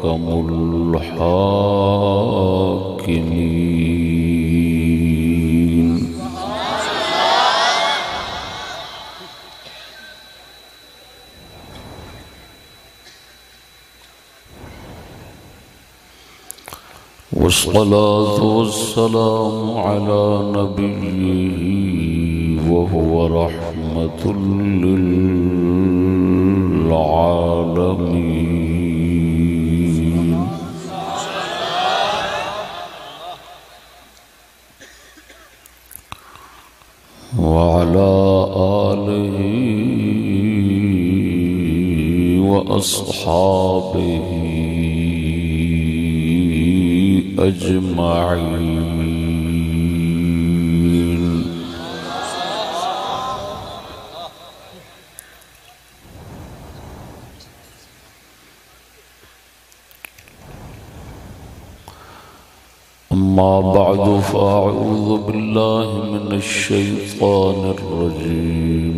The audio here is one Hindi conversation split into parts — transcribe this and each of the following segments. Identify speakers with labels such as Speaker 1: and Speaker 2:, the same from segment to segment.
Speaker 1: अहकमुल हाकिमीन। वस्सलातु वस्सलामु अला नबिय्यिही व हुवा रहमतुल लिल आलमीन। व अला आलिही व अस्हाबिही अजमाईन। अम्मा बअदु फ़अऊज़ु बिल्लाहि मिनश शैतानिर रजीम।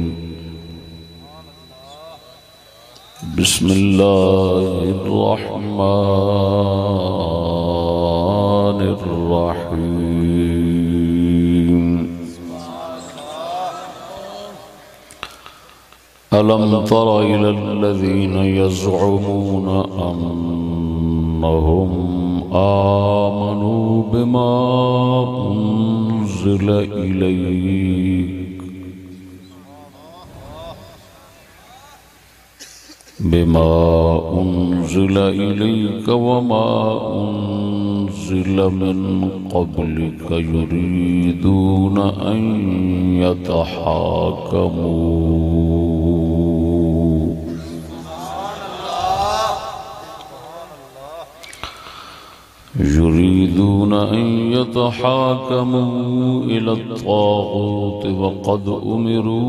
Speaker 1: बिस्मिल्लाहिर रहमानिर रहीम। अलम तरा इलल लज़ीना यज़अमूना अन्नहुम आमनू बिमा उन्ज़िल इलैक वमा उन्ज़िल मिन क़ब्लिक युरीदून अन यतहाकमू इलत्ताग़ूत वक़द उमिरू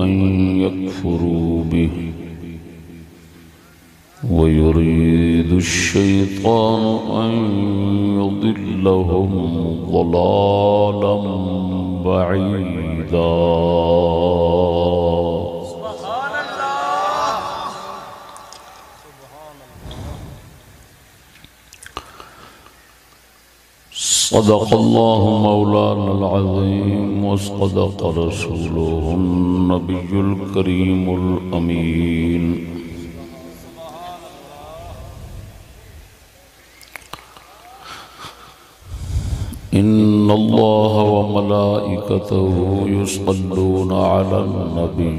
Speaker 1: अन यकफ़ुरू बिही वयुरीदु शैतानु अन युदिल्लहुम ज़लालन बईदा। सदक़ल्लाहु मौलानल अज़ीम व सदक़ रसूलुहुन नबियुल करीमुल अमीन। इन्नल्लाह व मलाइकतहु युसल्लूना अलन नबी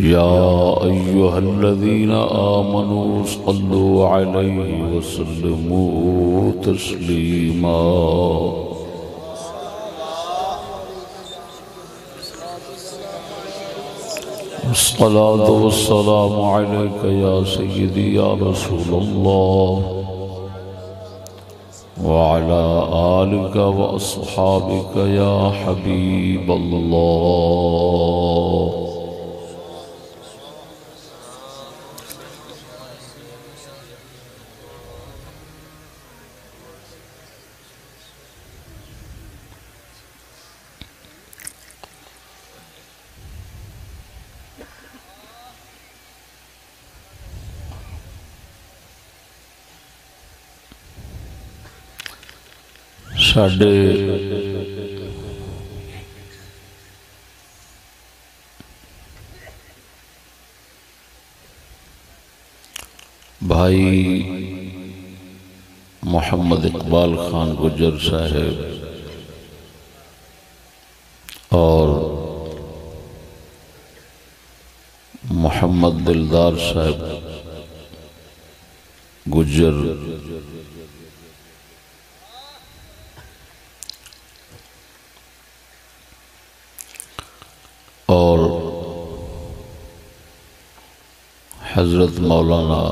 Speaker 1: या अय्युहल्लज़ीना आमनू सल्लू अलैहि व सल्लिमू तस्लीमा। अस्सलातु वस्सलामु अलैका या सय्यदी या रसूलल्लाह व अला आलिका व अस्हाबिका या हबीबल्लाह। साडे भाई मोहम्मद इकबाल खान गुजर साहब और मोहम्मद दिलदार साहब गुजर और हज़रत मौलाना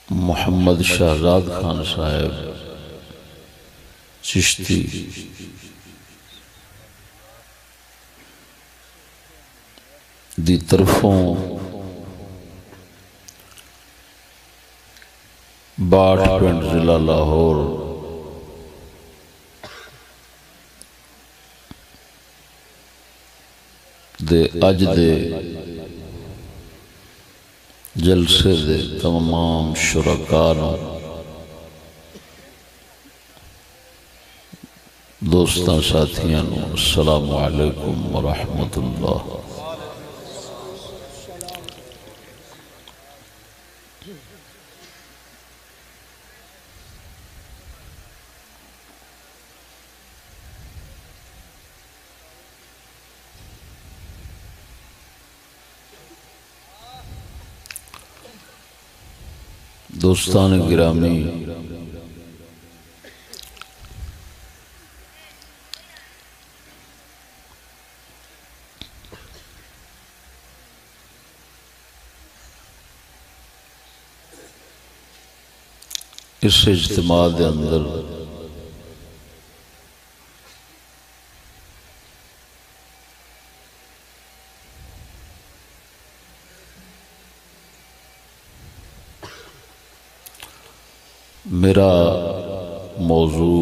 Speaker 1: मोहम्मद शहजाद खान साहब चिश्ती दी तरफों बाट पिंड जिला लाहौर दे अज दे जलसे दे तमाम शुरका दोस्तां साथियां अस्सलामु अलैकुम व रहमतुल्लाह। दोस्तान गिरामी, इस इज्तिमा दे अंदर मेरा मौजू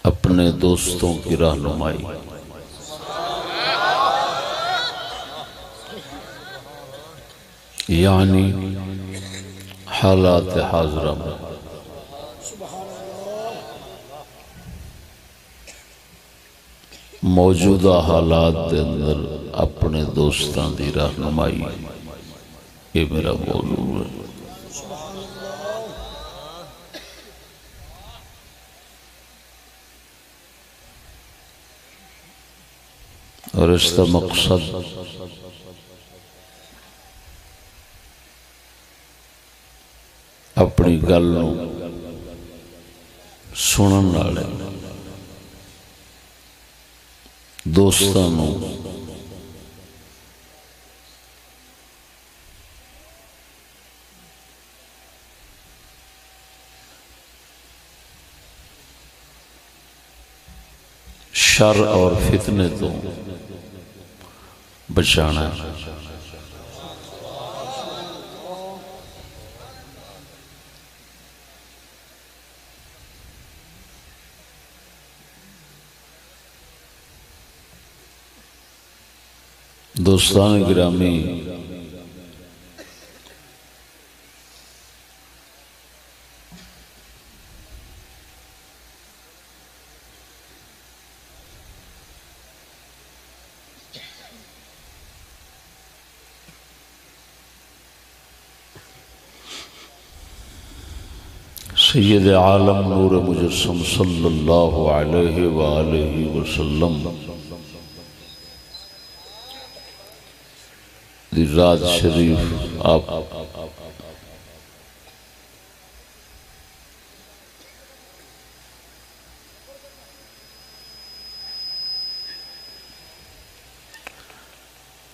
Speaker 1: अपने दोस्तों की रहनुमाई, यानी हालात हाज़िरा में मौजूदा हालात के अंदर अपने दोस्तों की रहनुमाई, ये मेरा मौजू है। और इसका मकसद अपनी गल सुनने वाले दोस्तों शर और फितने तो बचाना है। दोस्तान गिरामी, सैयद आलम नूर मुजस्सम सल्लल्लाहु अलैहि वालैहि वसल्लम दी रात शरीफ आप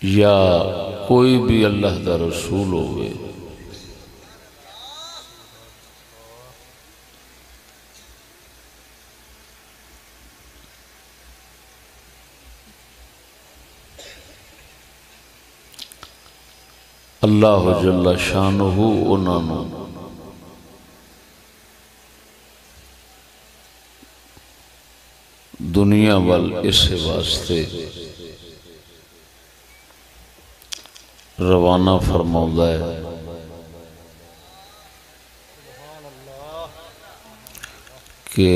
Speaker 1: या कोई भी अल्लाह दा रसूल होवे अल्लाह जल्ला शानहू उन्होंने दुनिया वाल इस वास्ते रवाना फरमाउंदा है कि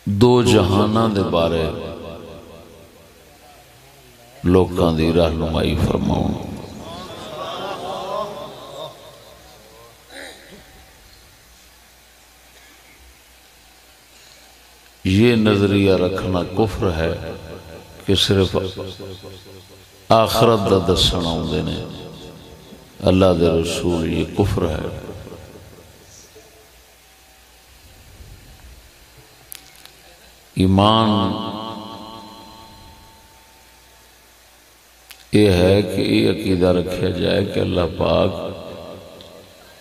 Speaker 1: दो जहाना दे बारे लोकां दी रहनुमाई फरमाओ। ये नजरिया रखना कुफ्र है कि सिर्फ आखरत दा दसण आउंदे ने अल्लाह दे रसूल, ये कुफ्र है। ईमान ये है कि ये अकीदा रखा जाए कि अल्लाह पाक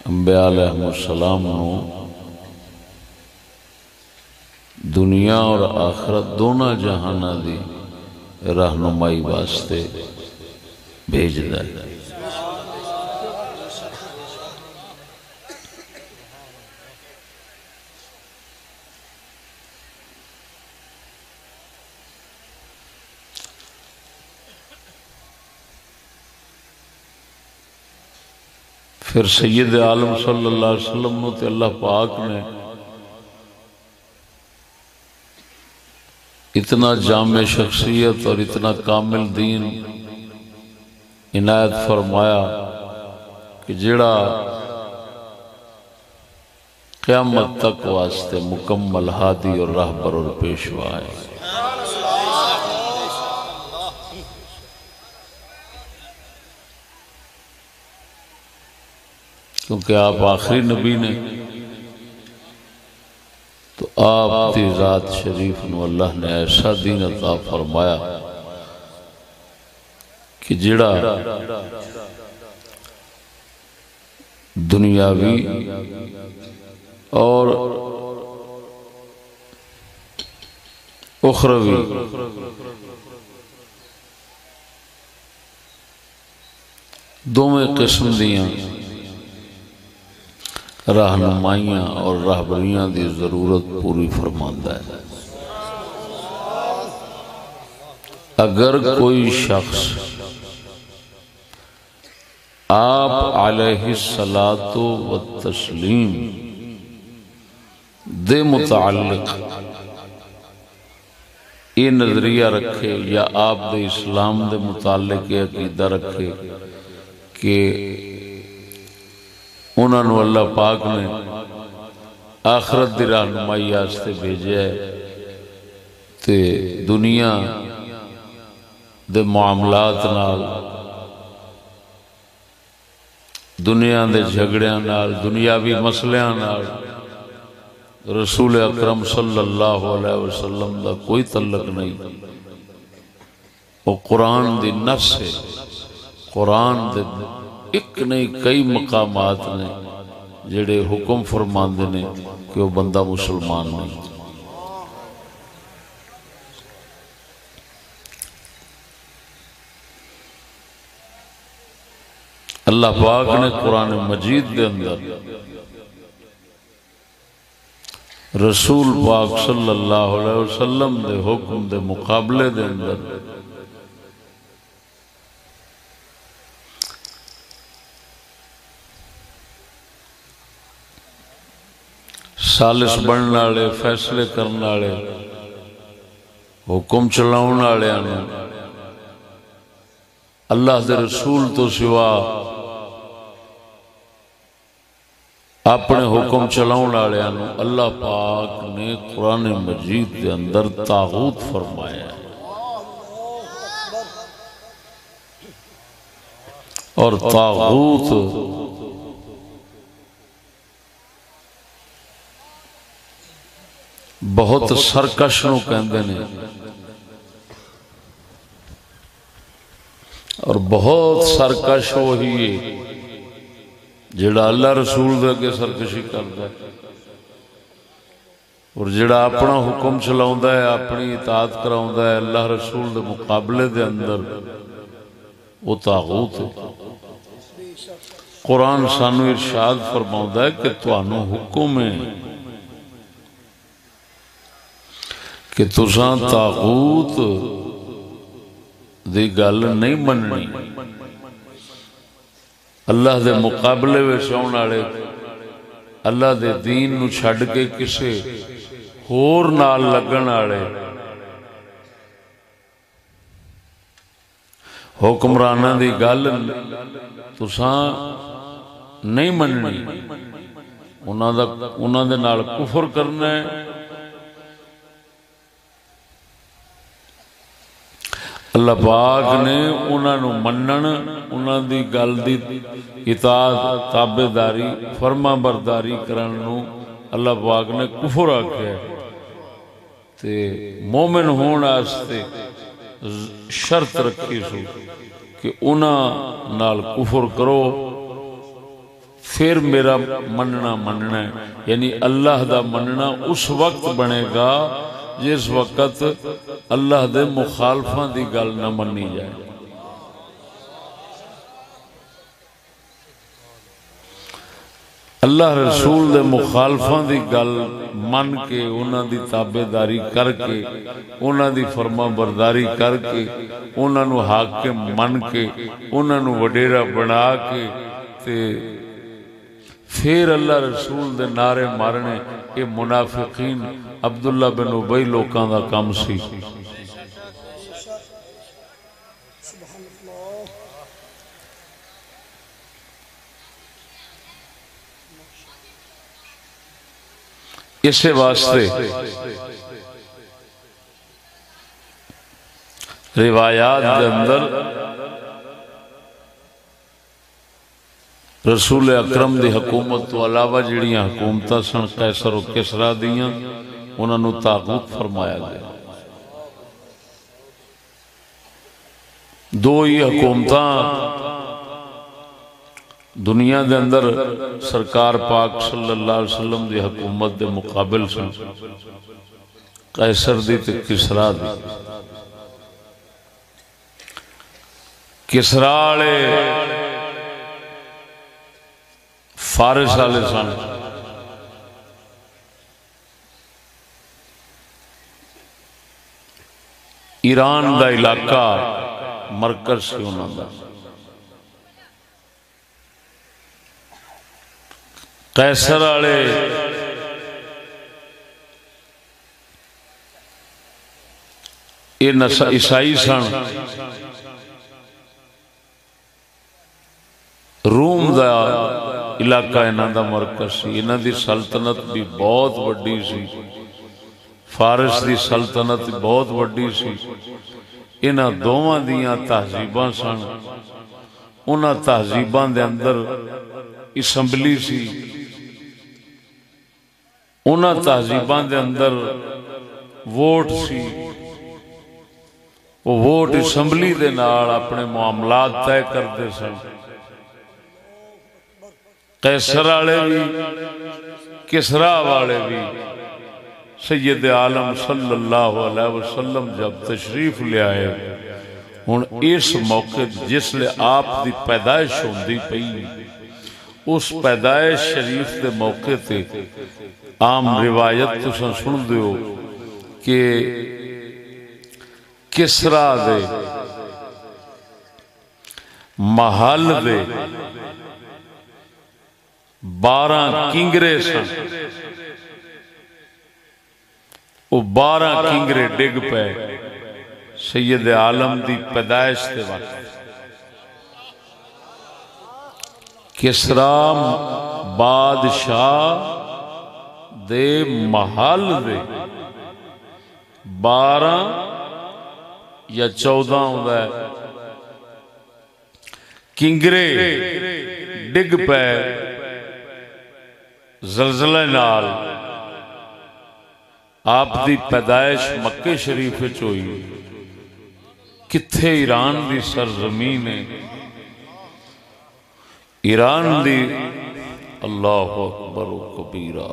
Speaker 1: अंबिया अलैहिस्सलाम नूं दुनिया और आखरत दोनों जहाना दी रहनुमाई वास्ते भेजदा है। फिर सैयद आलम सल्लल्लाहु अलैहि वसल्लम नूं ते अल्लाह पाक ने इतना जामे शख्सियत और इतना कामिल दीन इनायत फरमाया कि जिहड़ा क़यामत तक वास्ते मुकम्मल हादी और रहबर और पेशवा है। क्योंकि आप आखिरी नबी ने, तो आप की ज़ात शरीफ नूं अल्लाह ने ऐसा दीन अता फरमाया कि जिहड़ा दुनियावी और उखरवी दोवें किस्म दियां रहनुमाइयां और रहबरियां की जरूरत पूरी फरमांदा है। अगर कोई शख्स आप अलैहिस्सलातु व तस्लीम दे मुताल्लिक ये नजरिया रखे या आप दे इस्लाम दे मुताल्लिक ये अकीदा रखे कि उन्होंने अल्लाह पाक ने आखरत की रहनुमाई वास्ते भेजा है, ते दुनिया दे मामलात नाल, दुनिया दे झगड़ियां नाल, दुनियावी मसलियां नाल रसूल अकरम सल्लल्लाहु अलैहि वसल्लम का कोई तल्लक नहीं। वो कुरान दी नफ्स है। कुरान दे एक नहीं कई मकामात ने जेड़े हुक्म फरमांदे ने कि वह बंदा मुसलमान नहीं। अल्लाह पाक ने कुरान मजीद के अंदर रसूल पाक सल्लल्लाहु अलैहि वसल्लम दे हुक्म दे मुकाबले दे अंदर सालिस बनने वाले, फैसले करने वाले, हुक्म चलाने वाले अल्लाह के रसूल तो सिवा अपने हुक्म चलाने वाले अल्लाह पाक ने कुरान मजीद के अंदर तागूत फरमाया है। और तागूत बहुत सरकश नूं कहंदे ने और बहुत सरकश वही है जिहड़ा अल्लाह रसूल दे अगे सरकशी करदा है और जिहड़ा अपना हुक्म चलाउंदा है, अपनी इताअत कराउंदा है अल्लाह रसूल दे मुकाबले दे अंदर, वो तागूत है। कुरान सानू इरशाद फरमाउंदा है कि तुहानू हुक्म है कि तुसां तागूत दी गल नहीं मननी। अल्लाह दे मुकाबले विच आउण वाले, अल्लाह दे दीन नूं छड्ड के किसे होर नाल लगण वाले हुक्मरानां दी गल तुसां नहीं मननी, उन्हां दे नाल कुफर करना है। अल्लाह पाक ने उन्होंने मनन, उन्हों की गल की इताअत ताबेदारी फरमा बरदारी करने अल्लाह पाक ने कुफर आख्या। ते मोमिन होने वास्ते शर्त रखी सू कि उन्हां नाल कुफर करो फिर मेरा मनना मनना है। यानी अल्लाह का मनना उस वक्त बनेगा जिस वक्त अल्लाह दे मुखालफां दी गल न मन्नी जाए। अल्लाह रसूल दे मुखालफां दी गल मन के उन्हां दी ताबेदारी करके उन्हां दी फरमा बरदारी करके उन्हां नूं हाकिम मन के उन्हां नूं वडेरा बना के ते फिर अल्लाह रसूल दे नारे मारने, ये मुनाफिकीन अब्दुल्ला बिन उबई लोकां दा काम सी। इसे वास्ते रिवायात के अंदर रसूल अकरम दी हुकूमत तो अलावा जिहड़ियां हुकूमतां सन कैसर और किसरा दियां उन्होंने तागूत फरमाया गया। दो ही हुकूमतां दुनिया के अंदर सरकार पाक सल्लल्लाहु अलैहि वसल्लम की हुकूमत के मुकाबिल सन, कैसर दी ते किसरा दी। किसरा वाले फारिस वाले सन, ईरान का इलाका मरकज से उन्होंने। कैसर वाले ईसाई सन, रूम का इलाका इन्हां दा मरकज सी। इन्हां दी सल्तनत भी बहुत वड्डी सी, फारिस की सल्तनत बहुत वड्डी सी। इन्हां दोवां दियां तहजीबां सन। उन्हां तहजीबां दे अंदर असैंबली सी, उन्हां तहजीबां दे अंदर वोट सी। वो वोट असैंबली दे नाल अपने मामलात तय करते सन। कैसर वाले भी किसरा वाले भी सैयद आलम सल्लल्लाहु अलैहि वसल्लम जब तशरीफ ले आए, हुण इस मौके जिसले आप दी पैदाइश होंदी पई, उस पैदाइश शरीफ के मौके ते आम रिवायत तुसां सुनदे हो कि किसरा दे महल दे 12 किंगरे सन। वो 12 किंगरे डिग पे सैयद आलम दी पैदाइश के वक्त। किसरा बादशाह दे महल दे 12 या 14 होता है किंगरे डिग पे जलजले नाल। आप दी पैदाइश मक्के शरीफ विच होई। किथे ईरान दी सरजमीन है, ईरान दी अल्लाहु अकबर कबीरा।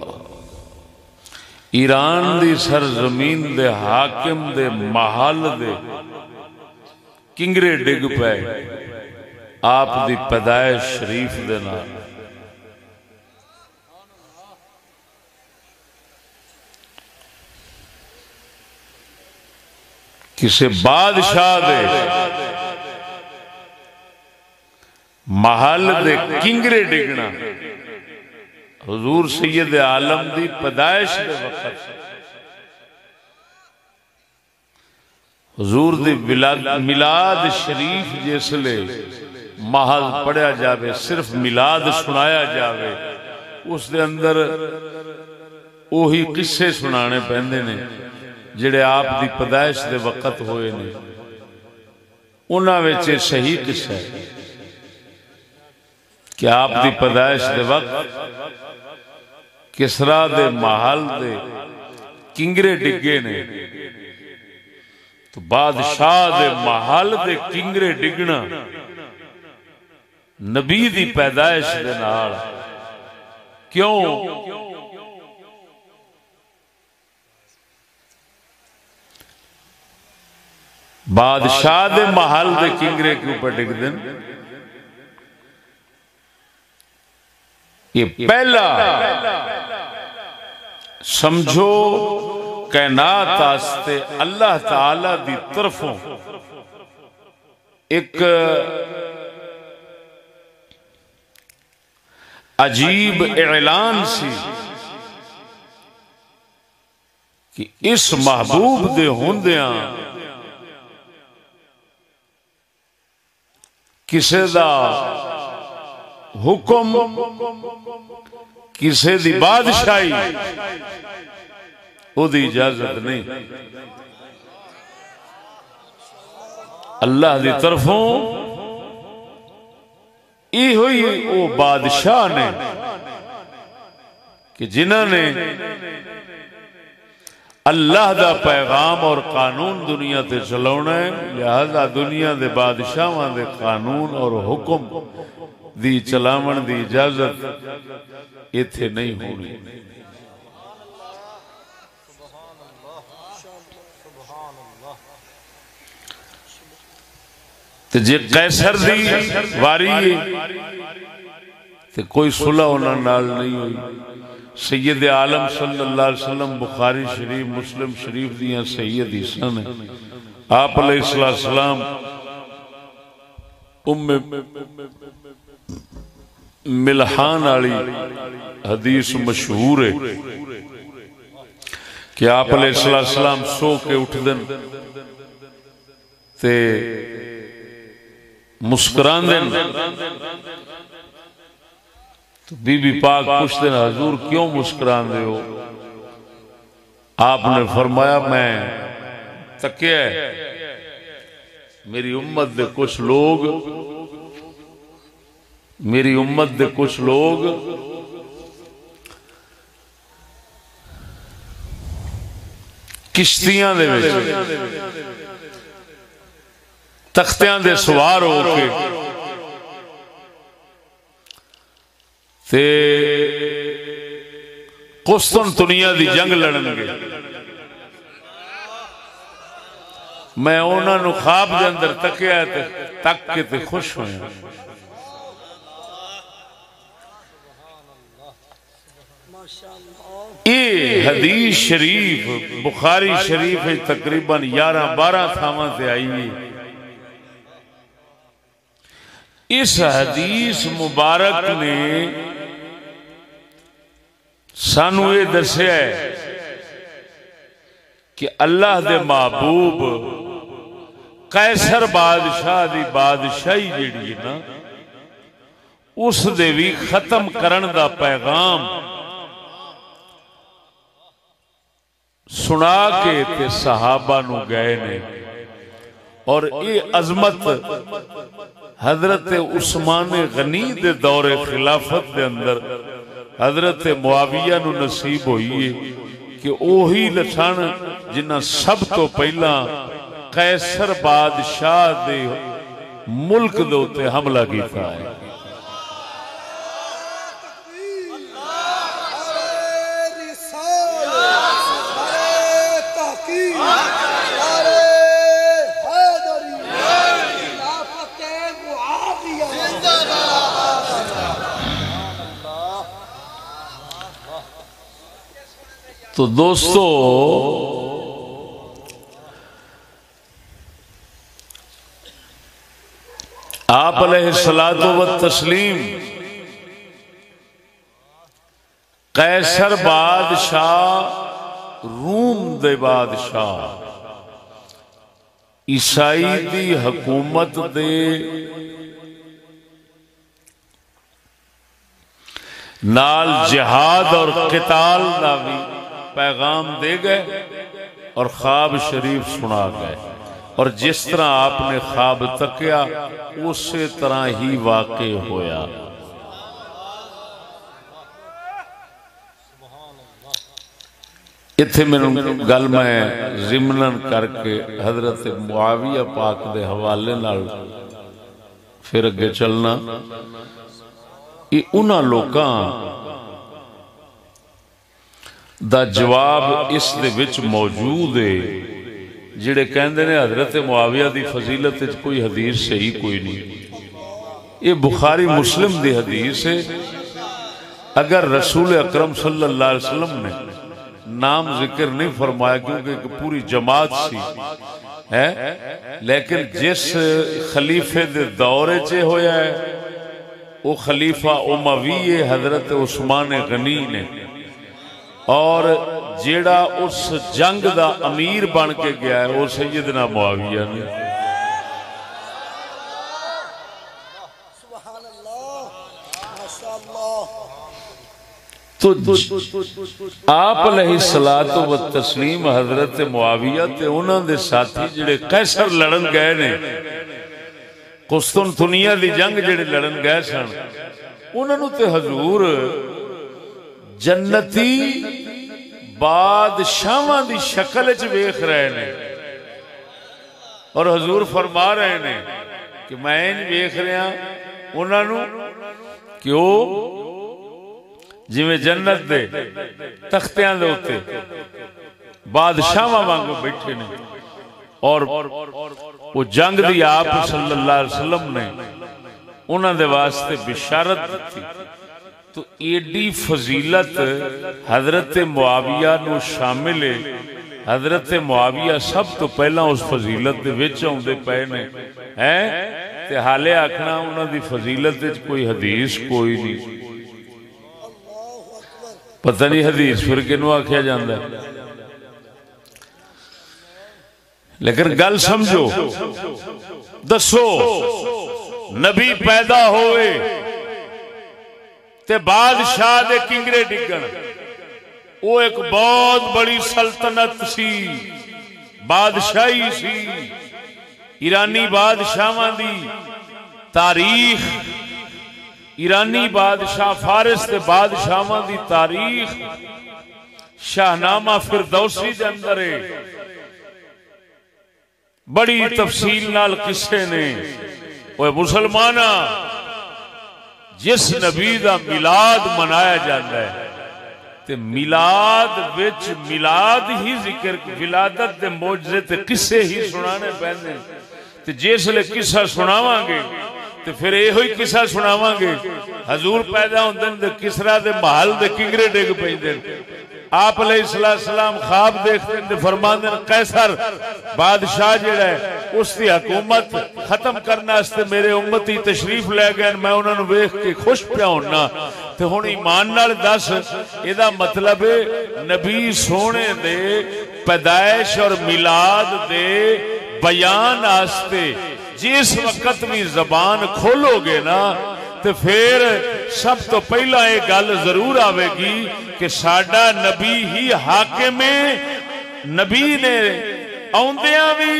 Speaker 1: ईरान दी सरजमीन दे हाकिम दे महल दे किंगरे डिग पे आप दी पैदाइश शरीफ दे नाल। किसी बादशाह दे महल दे किंगरे डिगना हुजूर सैयद आलम दी पैदाइश दे वक्त, हुजूर दी मिलाद शरीफ जिसले महल पढ़िया जावे, सिर्फ मिलाद सुनाया जावे, उस दे अंदर ओही किस्से सुनाने पैंदे ने जिहड़े आप दी पैदाइश दे वक्त होए ने। उन्हां विच सही किस्सा है कि आप दी पैदाइश दे वक्त किसरा दे महल दे किंगरे डिगे ने। तो बादशाह दे महल दे किंगरे डिगना नबी दी पैदाइश दे नाल क्यों? बादशाह दे महल दे किंगरे के ऊपर डिग देन। ये पहला समझो कायनात आस्ते अल्लाह ताला दी तरफों एक अजीब ऐलान सी कि इस महबूब दे होंदियां किसे दा हुक्म किसे दी बादशाही ओदी इजाजत नहीं, अल्लाह दी तरफों यो ही वो बादशाह ने कि जिन्होंने अल्लाह दा पैगाम और कानून दुनिया ते चलाना है, लिहाजा दुनिया दे बादशाहां दे कानून और हुक्म दी चलावन दी इजाजत इत्थे नहीं होनी। ते जे कैसर दी वारी है ते कोई सुलह उन्हां नाल नहीं हुई। सैयद आलम सल्लल्लाहु अलैहि वसल्लम बुखारी शरीफ मुस्लिम शरीफ दियां सही हदीसां ने आप अलैहिस्सलाम उम्मे मिल्हान वाली हदीस मशहूर है कि आप अलैहिस्सलाम सो के उठदन ते मुस्कुरांदे तो बीबी पाक पूछते हैं हजूर क्यों मुस्कुरांदे हो? आपने फरमाया मैं तकिया मेरी उम्मत दे कुछ लोग किश्तियां दे विच तख्तियां दे सवार होके ते कुस्तुनतुनिया दी जंग लड़नगे। मैं उन्होंने ख्वाब के अंदर तकिया तक के ते खुश होया। ये हदीस शरीफ बुखारी शरीफ तकरीबन 11-12 थावां से आई है। इस हदीस मुबारक ने सानू ये दसिया है कि अल्लाह दे महबूब कैसर बादशाह दी बादशाही जिहड़ी है ना उस दे भी खत्म करन दा पैगाम सुना के ते सहाबा नू गए ने। और ये अजमत हजरत उस्मान गनी दे दौरे खिलाफत दे अंदर हजरत मुआविया नू नसीब हुई है कि ओही लछण जिन्हां सब तो पहला कैसर बादशाह दे मुल्क दे उत्ते हमला किया है। तो दोस्तों आप अलैहिस्सलातु व तस्लीम कैसर बादशाह रूम दे बादशाह ईसाई दी हुकूमत दे नाल जिहाद और क़िताल दा भी पैगाम दे गए और ख्वाब शरीफ सुना गए। और जिस तरह आपने ख्वाब तकिया उसी तरह ही वाक़े होया। इत्थे मैनू गल मैं ज़िमनन करके हजरत मुआविया पाक दे हवाले नाल फिर अगे चलना। ये उन्हां लोकां दा जवाब इस दे विच मौजूद है जिहड़े कहंदे ने हजरत मुआविया दी फजीलत विच कोई हदीस सही कोई नहीं। ये बुखारी मुस्लिम दी हदीस है। अगर रसूल अकरम सल्लल्लाहु अलैहि वसल्लम ने नाम जिक्र नहीं फरमाया क्योंकि एक पूरी जमात सी है, लेकिन जिस खलीफे दे दौरे च होया है वो खलीफा उमवी हजरत उस्मान गनी ने, और जेड़ा उस जंग दा अमीर बन के गया है वो सैयदना मुआविया ने। तो आप अलैहिस्सलातु व तस्लीम हजरत मुआविया ते उन्हां दे साथी जिहड़े कैसर लड़न गए ने, कुस्तुनतुनिया दी जंग जिहड़े लड़न गए सन, उन्हां नूं ते हजूर जन्नती बादशाहां दी शक्ल च वेख रहे ने, और हजूर फरमा रहे ने कि मैं इंज वेख रहा उन्हां नूं कि वो जिवें जन्नत दे तख्तियां दे उत्ते बादशाहां वांगू बैठे ने, और वो जंग दी आप सल्लल्लाहु अलैहि वसल्लम ने उन्हां दे वास्ते बिशारत दी। तो एडी फजीलत हजरत मुआविया नूं शामिल है। हजरत मुआविया सब तो पहला उस फजीलत दे विच आउंदे पए ने हैं, ते हाले आखना उन्हां दी फजीलत विच कोई हदीस कोई नहीं। पता नहीं हदीस फिर किनू आख्या जाता है। लेकिन गल समझो, दसो नबी पैदा होए ते बादशाह दे किंगरे डिगण, वो एक बहुत बड़ी सल्तनत सी, बादशाही सी। ईरानी बादशाहां दी तारीख, ईरानी बादशाह फारिस के बादशाहां दी तारीख शाहनामा फिरदौसी दे अंदर है। बड़ी तफसील नाल किस्से ने। ओए मुसलमाना, जिस नबी दा मिलाद मनाया जाता है ते मिलाद विच मिलाद ही जिक्र, विलादत दे मौजज़े ते किस्से ही सुनाने पैंदे। ते जिसले किस्सा सुनावांगे ते फिर यो ही किस्सा सुनावांगे, हजूर पैदा होंदे ते किसरा दे महल दे किंगरे डिग पैंदे। आप अलैहिस्सलाम ख्वाब देखते हैं, फरमाते हैं कैसर बादशाह जिहड़ा है उसकी हुकूमत खत्म करने वास्ते मेरे उम्मती तशरीफ ले गए, मैं उन्होंने वेख के खुश पिया होना। ते हुण ईमान नाल दस, इहदा मतलब है नबी सोने दे पैदाइश और मिलाद दे बयान वास्ते जिस वक्त भी जबान खोलोगे ना, तो फिर सब तो पहला ये गल जरूर आवेगी कि साडा नबी ही हाकिम है। नबी ने आउंदियां भी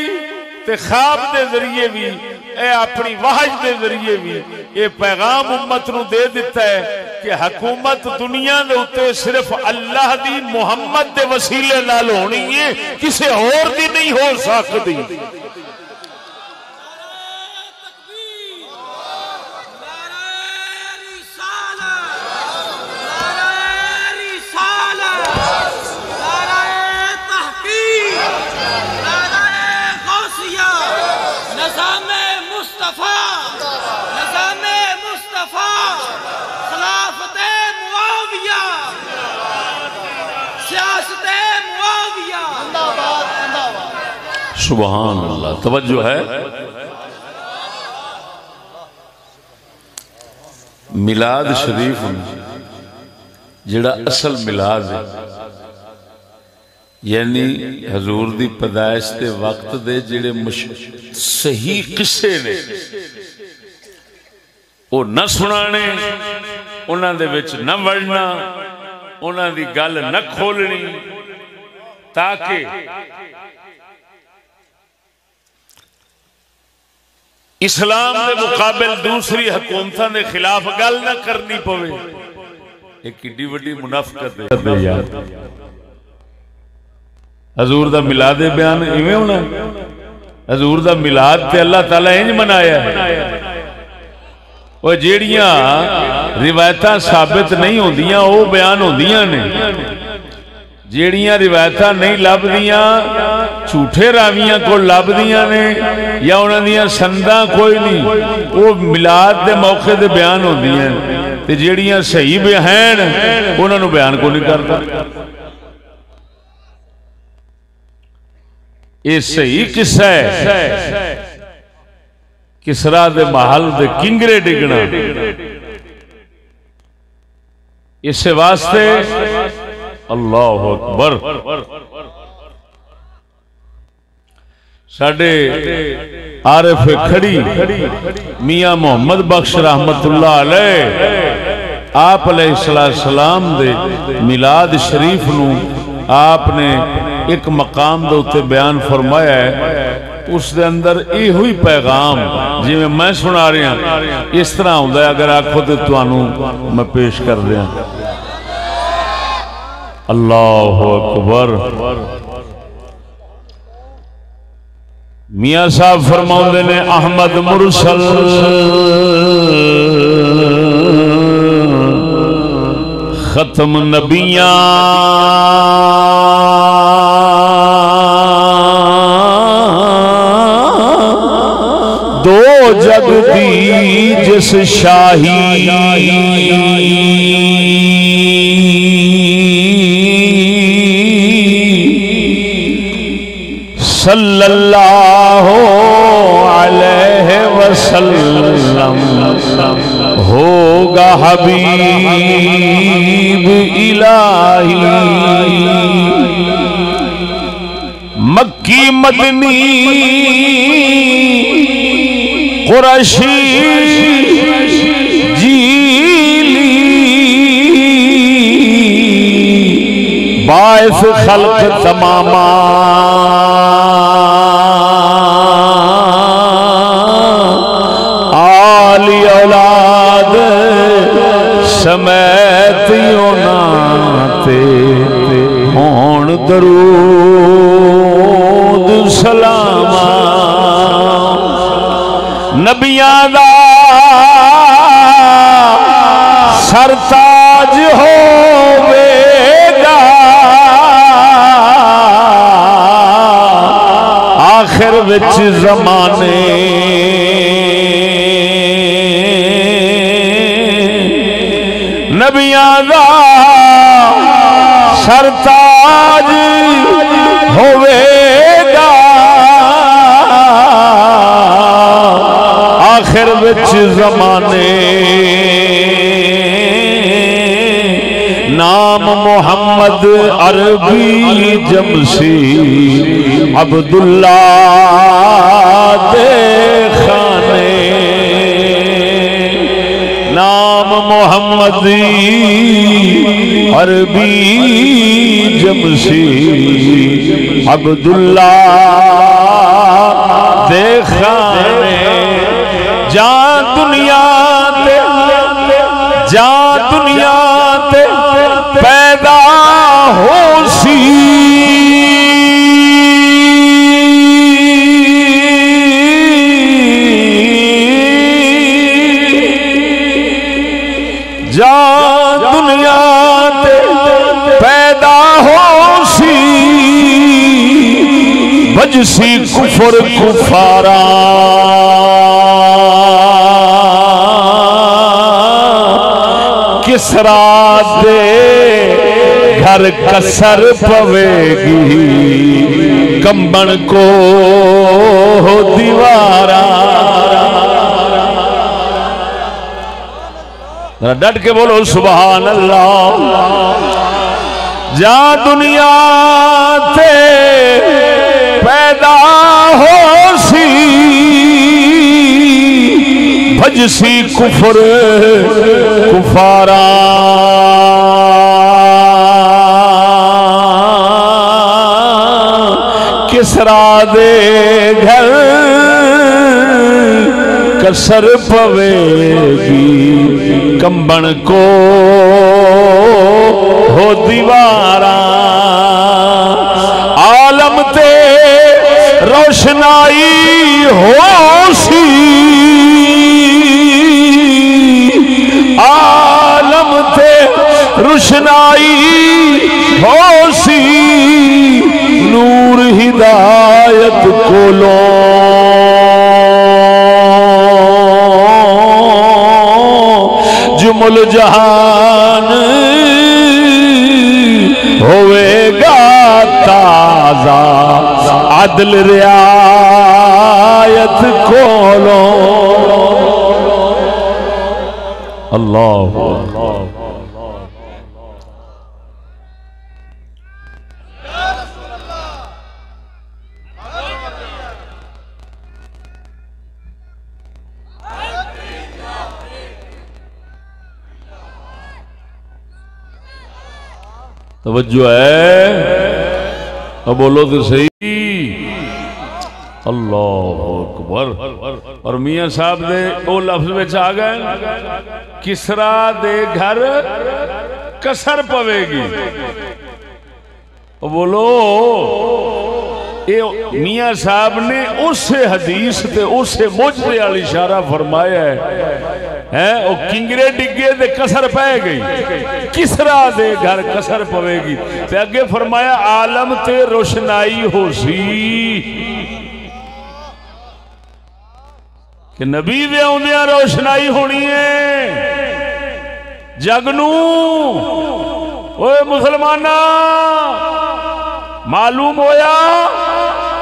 Speaker 1: ते ख्वाब दे जरिए भी, अपनी वाहज दे जरिए भी ये पैगाम उम्मत नूं दे दिता है कि हुकूमत दुनिया दे उत्ते सिर्फ अल्लाह दी मुहम्मद दे वसीले नाल होनी है, किसी होर दी नहीं हो सकती। सुभान अल्लाह। तवज्जो है, मिलाद शरीफ जिहड़ा असल मिलाद है, यानी हजूर दी पैदाइश के वक्त दे जिहड़े सही किस्से ने वो न सुनाने, उन्हां दे विच न वड़ना, उन्हां दी गल न खोलनी, ताकि इस्लाम के मुकाबले दूसरी हुकूमतों के खिलाफ गल न करनी पवे। एक किड्डी वड्डी मुनाफिकत है यार। हजूर दा मिलाद बयान इवें होना, हजूर दा मिलाद ते अल्लाह ताला इंज मनाया है। और जेड़ियां रिवायतां साबित नहीं होंदियां वो बयान होंदियां ने, ਜਿਹੜੀਆਂ रिवायतां नहीं लभदियां झूठे रावियां को लभदियां ने या उन्हां दियां संदां कोई नहीं, वो मिलाद के मौके ते बयान होंदियां ते ਜਿਹੜੀਆਂ सही बयान उन्हां नूं बयान को नहीं करता। ये सही किस्सा है किसरा दे महल दे किंगरे डिगना। इस वास्ते अल्लाह अकबर साडे आरिफ खड़ी मियां मोहम्मद बख्श रहमतुल्लाह अलैह आप अलैहिस्सलाम दे मिलाद शरीफ नूं आपने एक मकाम दे उत्ते बयान फरमाया है। उस दे अंदर इहो ही पैगाम जिवें मैं सुना रहा इस तरह होंदा है, अगर आखो तो तुहानू मैं पेश कर दिया। अल्लाह अकबर। मियां साहब फरमाउंदे ने अहमद मुरसल खत्म नबियां दो जग दी जिस शाही सल्लल्लाहु अलैहि वसल्लम होगा हबीब इलाही। मक्की मदनी कुरैशी जीली बाइस खल्क तमामा आली औलाद समेत योनाते होण दरूद सलामा। नबियां दा सरताज होवेगा आखिर विच ज़माने। नबियां दा सरताज होवेगा आखिर विच ज़माने। नाम मोहम्मद अरबी जमसी अब्दुल्ला दे खाने। नाम मोहम्मद अरबी जमसी अब्दुल्ला दे खाने। जा दुनिया ते पैदा हो सी जा दुनिया ते पैदा हो सी बजसी कुफर कुफारा। किसरा दे घर कसर पवेगी कंबन को दीवारा। डट के बोलो सुभान अल्लाह। जा दुनिया ते पैदा हो सी भजसी कुफर कुफारा। किसरा दे घर कसर पवेगी कंबन को हो दीवारा। आलम ते रोशनाई हो सी आलम ते रोशनाई हो सी नूर हिदायत कोलो जुमुल जहान होवेगा ताजा अदल रियायत कोलो। अल्लाह तवज्जो है, अब बोलो तो सही। अल्लाह अकबर। और मियां साहब दे वो लफ्ज में आ गए, किसरा दे घर कसर पवेगी। बोलो ये मियां साहब ने उस हदीस ते उस मुजरे वाली इशारा फरमाया है वो किंगरे डिगे दे कसर पै गई, किसरा दे घर कसर पवेगी। ते अगे फरमाया आलम ते रोशनाई हो सी कि नबी दे आउंदियां रोशनाई होनी है जगनू। ओए मुसलमाना मालूम होया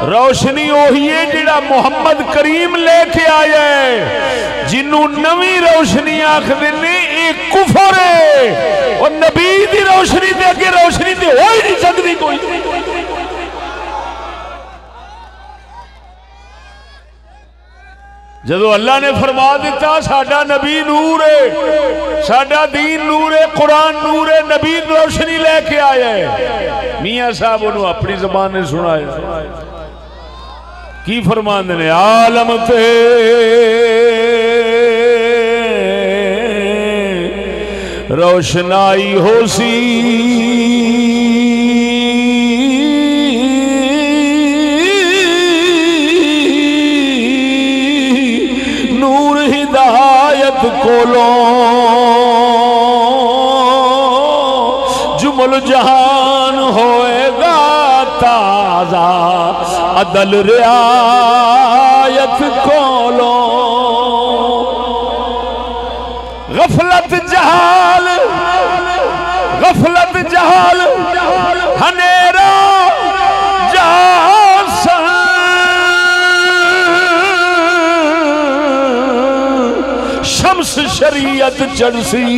Speaker 1: रोशनी ओही है जिहड़ा मुहम्मद करीम लेके आया है। जिन्नू नवी रोशनी आखदे ने ये कुफर है और नबी दी रोशनी दे अगे रोशनी ते हो ही नहीं सकती कोई। जदों अल्लाह ने फरमा दिता साडा नबी नूर है, साडा दीन नूर है, कुरान नूर है, नबी रोशनी लेके आया है। मियां साहब उन्होंने अपनी ज़बान ने सुनाया की फरमाते ने आलम ते रोशनाई हो सी नूर हिदायत कोलो जुमल जहान होएगा ताजा अदल रियायत कोलो। गफलत जहाल हनेरा जासन शम्स शरीयत चढ़सी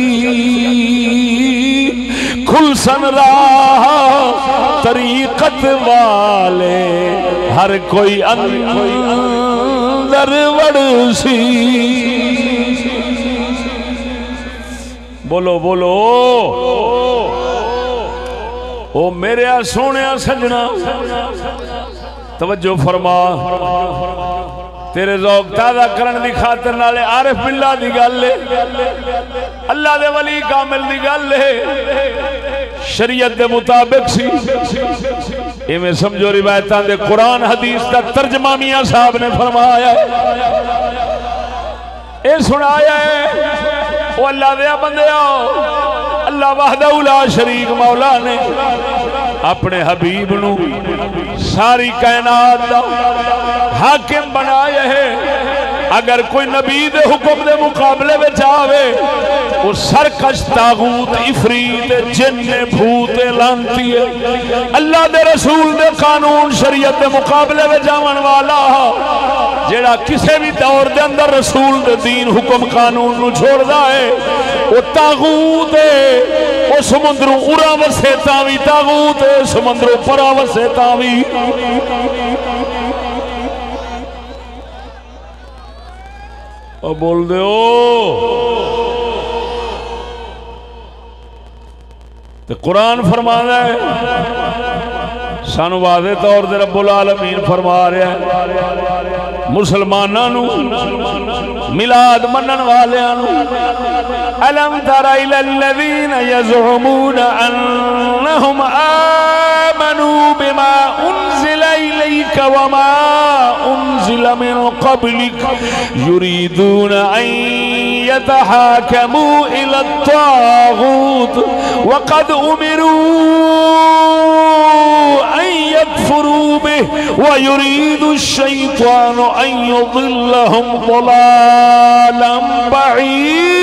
Speaker 1: खुलसन राह तरीकत वाले हर कोई अंदर वड़सी। बोलो बोलो ओ मेरे सोने सजना तवज्जो फरमा। तेरे ज़ौक़ ताज़ा करने की खातिर नाले आरिफ बिल्ला दी गल है, अल्लाह दे वली कामिल दी गल है, शरीयत दे मुताबिक सी। इवें समझो रिवायतां दे कुरान हदीस दा तर्जमा मियां साहब ने फरमाया है, ये सुनाया है। ओ अल्लाह दे बंदेओ, अल्लाह वहदहू ला शरीक मौला ने अपने हबीब नू सारी कायनात दा हाकिम बनाया है। अगर कोई नबी दे हुक्म दे मुकाबले में आवे वो सरकश तागूत इफरीत जिन्न भूत लानती है। अल्लाह दे रसूल दे कानून शरीयत दे मुकाबले में जावन वाला जेड़ा किसी भी दौर दे अंदर रसूल दे दीन हुक्म कानून नू छोड़दा है वो तागूत है। वो समुद्रों उरा वसे तावी तागूत है, समुद्रों परा वसे तावी। बोल दो तो कुरान फरमाना है सानू वादे तौर पर रब्बुल आलमीन फरमा रहा है मुसलमाना मिलाद मनन वालियां अलम तरा इलल्लज़ीना यज़ुमूना अन्नहुम आमनू बिमा उन्ज़िला इलैका वमा उन्ज़िल मिन क़ब्लिक युरीदून अन यतहाकमू इला त्ताग़ूत वक़द उमिरू अन यकफ़ुरू बिहि व युरीदु शैतानु अन युज़िल्लहुम ज़लालन बईदा।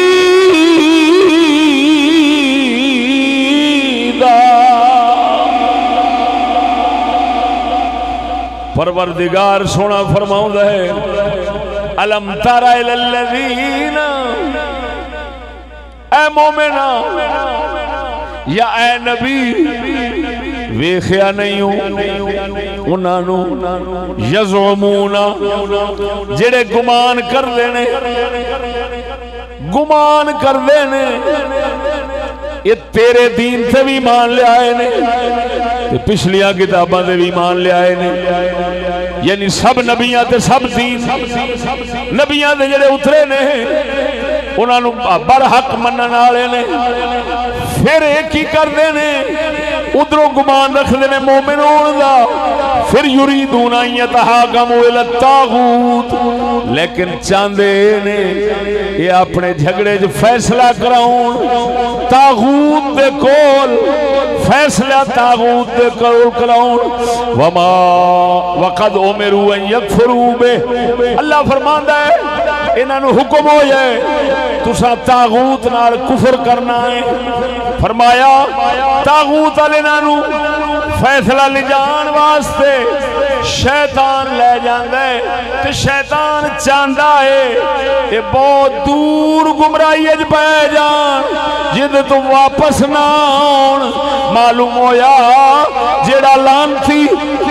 Speaker 1: परवरदिगार सोना फरमाउंदा है अलम तरा इलल्लज़ीना, ऐ मोमिना या ऐ नबी वेख्या नहीं हो उन्होंने यज़ुमूना जेड़े गुमान करते ने, गुमान करते ने ये तेरे दीन से भी मान लिया ने, पिछलियां किताबां से भी मान लिया ने, यानी सब नबियां ते सब दीन नबियां दे जेड़े उतरे ने उन्होंने बरहक मनन वाले ने। फिर एक ही करते ने उधरों गुमान रखते ने मोमिन होने का, फिर युरीदून अन यतहाकमू इला त्ताग़ूत, लेकिन चाहते ने ये अपने झगड़े च फैसला कराउन तागूत दे कोल, फैसला तागूत दे कोल कराउन। वमा वक़द उमिरू अन यकफ़ुरू बिहि, अल्लाह फरमांदा है इन्हां हुक्म हो जाए तुसा तागूत नाल कुफर करना है। फरमाया तागूत वाले फैसला ले जान वास्ते शैतान ले जांदा है, ते शैतान चाहता है ये बहुत दूर गुमराही च पै जान, जिद तो वापस ना आउण। मालूम होया जेड़ा लानती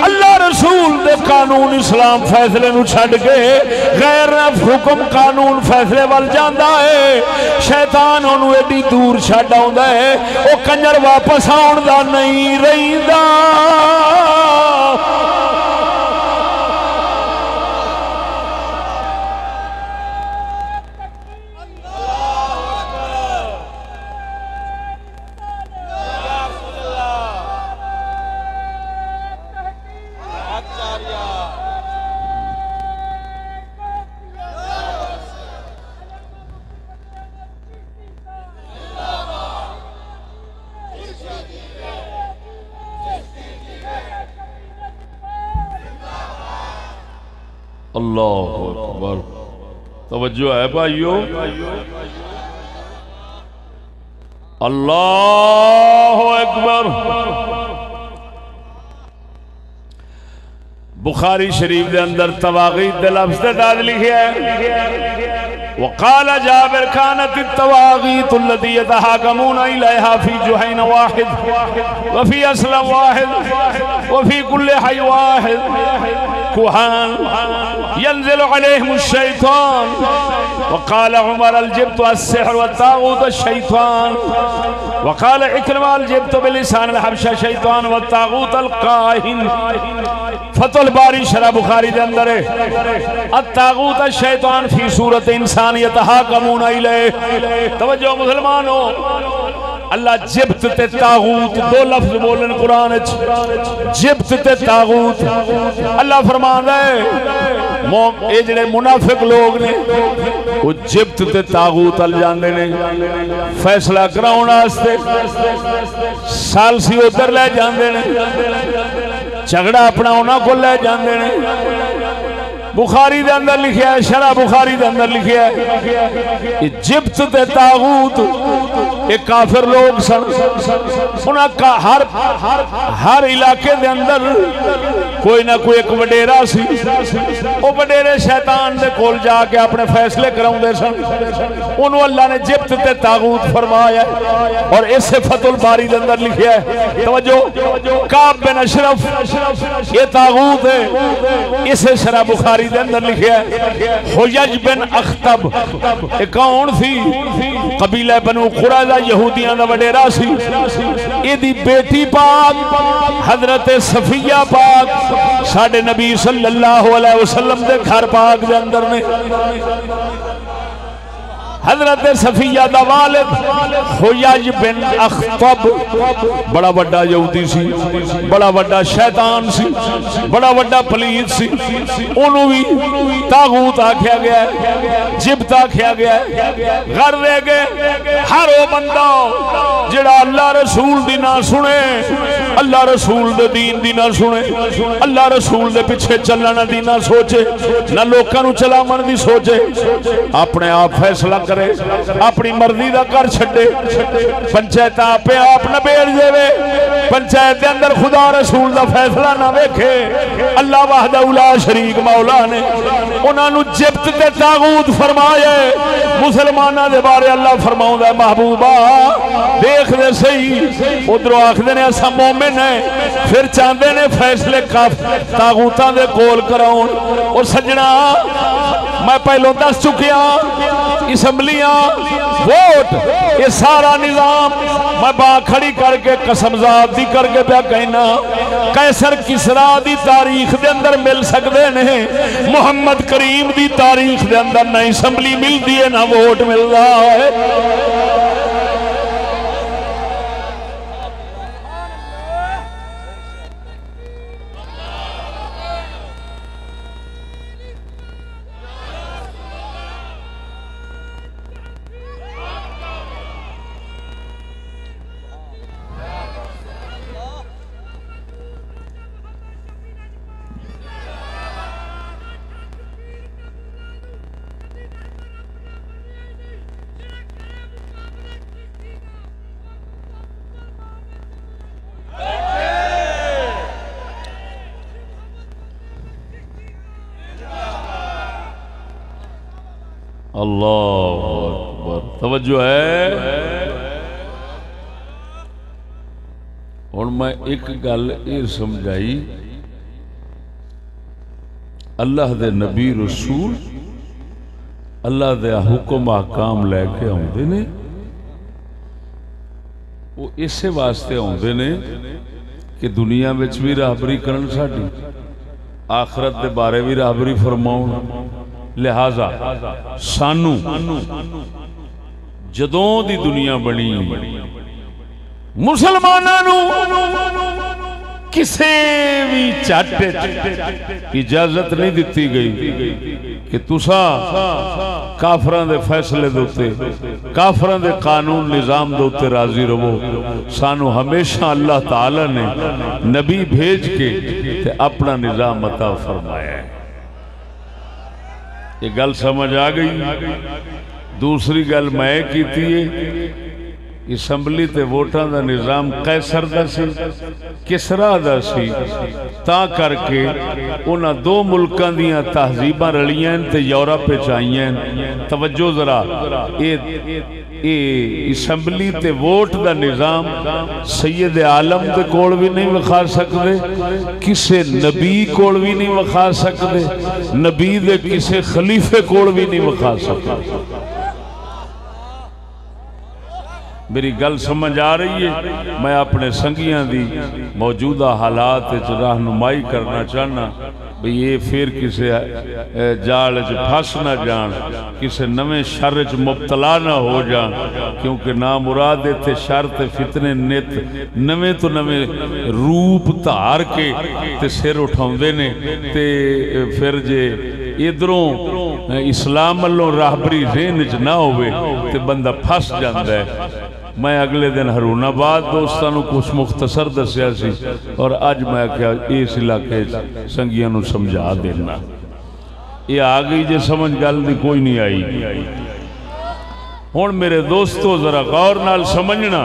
Speaker 1: अल्लाह रसूल दे कानून इस्लाम फैसले नूं छड्ड के गैर हुक्म कानून फैसले वाल जांदा है, शैतान ओनू एडी दूर छड्ड आउंदा है ओ कंजर वापस आउण दा नहीं रहिंदा। अल्लाहु अकबर, तवज्जो है भाइयों, अल्लाहु अकबर। बुखारी शरीफ के अंदर तवागीत दे लफ्ज़ दे दाद लिखे है वक़ाल जाबिर कानत तवागीत अल्लती यतहाकमून इलैहा फी जुहैन वाहिद व फी असलम वाहिद व फी कुल्लि हय वाहिद कुहान यंज़िलु अलैहिम शैतान वक़ाल उमर अल जिब्तु अस्सिहर व तागूत शैतान वक़ाल इक्रिमा अल जिब्तु बिलिसान अल हबशा शैतान व तागूत अल काहिन। फतुल बारी शरह बुखारी के अंदर है अत्तागूत शैतान फी सूरत इंसान यतहाकमून इलैह। तवज्जो मुसलमानो, अल्लाह जिब्त ते तागूत दो लफ्ज बोलन कुरान च, जिब्त ते तागूत। अल्लाह फरमांदा है ये जेड़े मुनाफिक लोग ने वो जिब्त ते तागूत अल जांदे ने फैसला कराउण वास्ते, सालसी उधर ले जांदे ने, झगड़ा अपना उन्हां कोल ले जांदे ने। बुखारी दे अंदर लिखा है, शरह बुखारी दे अंदर लिखा है जिब्त ते तागूत एक काफिर लोग सन, उन्हां का हर इलाके दे अंदर कोई ना कोई एक वडेरा सी, वो वडेरे शैतान दे कोल जाके अपने फैसले कराउंदे सन, उन्होंने अल्लाह ने जिब्त ते तागूत फरमाया और इसे फतुल बारी दे अंदर लिखा है। तवज्जो, काब बिन अशरफ ये तागूत है, इसे शरह बुखारी दे अंदर लिखा है। हुयज बिन अख्तब ये कौन सी? कबीला बनु कुरैज़ा यहूदियां दा वडेरा सी। इहदी बेटी पाक हजरत सफिया पाक साडे नबी सल्लल्लाहु अलैहि वसल्लम दे घर पाक दे अंदर ने। हजरत सफिया दा वालिद हुयय बिन अख्तब बड़ा बड़ा यहूदी सी, बड़ा बड़ा शैतान सी, बड़ा बड़ा पलीत सी। उन्होंने भी तागूत आख्या गया, जिब्त आख्या गया। घर दे गए हर वो बंदा जिहड़ा अल्लाह रसूल दी ना सुने, अल्लाह रसूल दे दीन दी ना सुने, अल्लाह रसूल दे पिछे चलना दी ना सोचे, ना लोकां नूं चलावन दी सोचे, अपने आप फैसला करे, अपनी मर्जी दा कर छड्डे, पंचायत आपे आप नबेड़ देवे, पंचायत के अंदर खुदा रसूल दा फैसला ना वेखे। अल्लाह वहदहू ला शरीक मौला ने उन्हां नूं जिब्त ते तागूत फरमाए। मुसलमानां दे बारे अल्लाह फरमाउंदा महबूबा देख दे सही, उधरों आखदे ने असां मोमिन है, फिर चाहते ने फैसले तागूतां दे कोल कराउण। और सजना मैं पहलों दस चुकिया, असम्बलियां वोट ये सारा निजाम मैं बात खड़ी करके कसमजाद दी करके क्या कहना, कैसर किसरा दी तारीख दे अंदर मिल सकते ने, मुहम्मद करीम दी तारीख दे अंदर ना असम्बली मिलती है ना वोट मिलता है। अल्लाह अकबर, तवज्जो है। हुण मैं एक गल ये समझाई, अल्लाह दे नबी रसूल अल्लाह दे हुक्म आकाम लैके आउंदे ने, वो इसे वास्ते आउंदे ने कि दुनिया विच भी राहबरी करन, साडी आखरत दे बारे भी राहबरी फरमाउण। लिहाजा सानू जदों दी दुनिया बनी मुसलमानां नू किसी भी झट इजाजत नहीं दिती गई कि तुसा काफरां दे फैसले दे उत्ते, काफरां दे कानून निजाम दे उत्ते राजी रहो। सानू हमेशा अल्लाह ताला ने नबी भेज के ते अपना निजाम अता फरमाया है। ये गल समझ आ गई। दूसरी गल मैं की असैम्बली ते वोटां दा निज़ाम कैसर दा सी, किसरा दा सी, ता करके उन्हां दो मुल्कां दियां तहजीबां रलियां ते यूरोप च आईयां। तवज्जो जरा, असैम्बली ते वोट दा निज़ाम सैयद आलम दे कोल भी नहीं विखा सकते, किसी नबी कोल भी नहीं विखा सकते, नबी दे किसी खलीफे कोल भी नहीं विखा सकते। मेरी गल समझ आ रही है। मैं अपने संगियां दी मौजूदा हालात रहनुमाई करना चाहना भी ये फिर किसी जाल च फस ना जान, किसी नवे शर च मुबतला ना हो जान, क्योंकि ना मुराद इत्थे शर ते फितने नित नवे तो नवे रूप धार के ते सिर उठाउंदे ने, ते फिर जे इधरों इस्लाम वालों राहबरी ज़हन च ना होवे ते बंदा फस जाता है। मैं अगले दिन हरूनाबाद दोस्तों को कुछ मुख्तसर दसिया सी, और अज मैं क्या इस इलाके संगियां नूं समझा देना। ये आ गई जे समझ, गल दी कोई नहीं आई। हुण मेरे दोस्तों जरा गौर नाल समझना,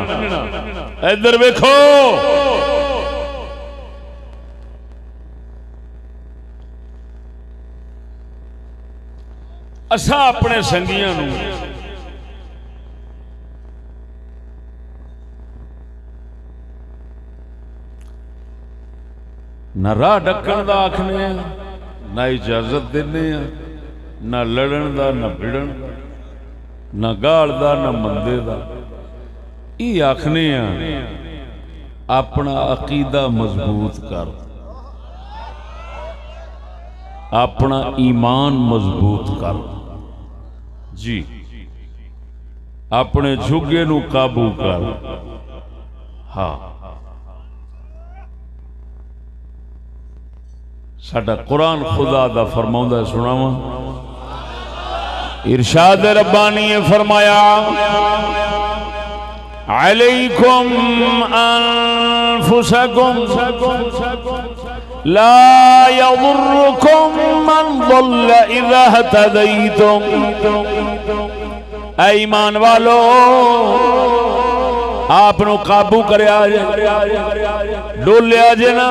Speaker 1: इधर वेखो। असा अपने संगियां नूं ना राह डकण दा आखने, ना इजाजत देने, ना लड़न दा, ना भिड़न, ना गाल दा, ना मंदे दा। ये आखने अपना अकीदा मजबूत कर, अपना ईमान मजबूत कर। जी अपने झुगे नू काबू कर। हाँ, साडा कुरान खुदा दा फरमाउंदा सुनावा। इरशाद रब्बानी ने फरमाया अलैकुम अनफुसकुम ला यदुर्रुकुम मन दल्ल इज़ा हतदैतुम। ऐ ईमान वालो आपनों काबू करया जे, डोलिया जे ना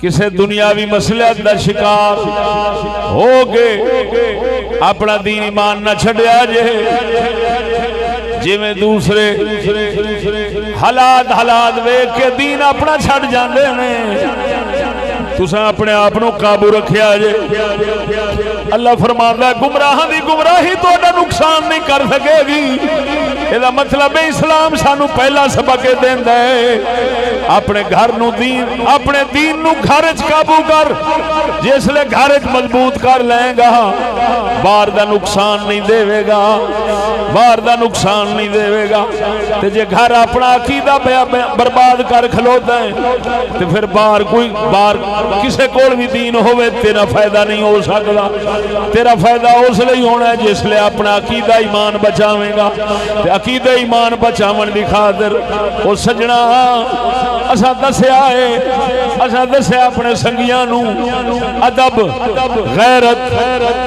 Speaker 1: किसे दुनियावी मसले का शिकार हो गए, अपना दीन ईमान न छड़िया जे। जिवें दूसरे हालात वेख के दीन अपना छड़ जाते हैं, तुसां अपने आप को काबू रखिया जे। अल्लाह फरमांदा गुमराहां दी गुमराही तुहाडा नुकसान नहीं कर सकेगी। इसदा मतलब है इस्लाम सानू पहला सबक देंदा है अपने घर नू दीन, अपने दीन नू घर च काबू कर। जिसले घर च मजबूत कर लेगा बाहर दा नुकसान नहीं देवेगा, बाहर दा नुकसान नहीं देवेगा। ते जे घर अपना अकीदा बर्बाद कर खलोता है तो फिर बाहर कोई बाहर किसे कोल भी दीन होवे तेरा फायदा नहीं हो सकता। तेरा फायदा उसले ही होना है जिसले अपना अकीदा ईमान बचावेगा। अकीदा ईमान बचावन की खातिर वो सजना असा दसिया है, असा दसिया अपने संगियां नू अदब, गैरत,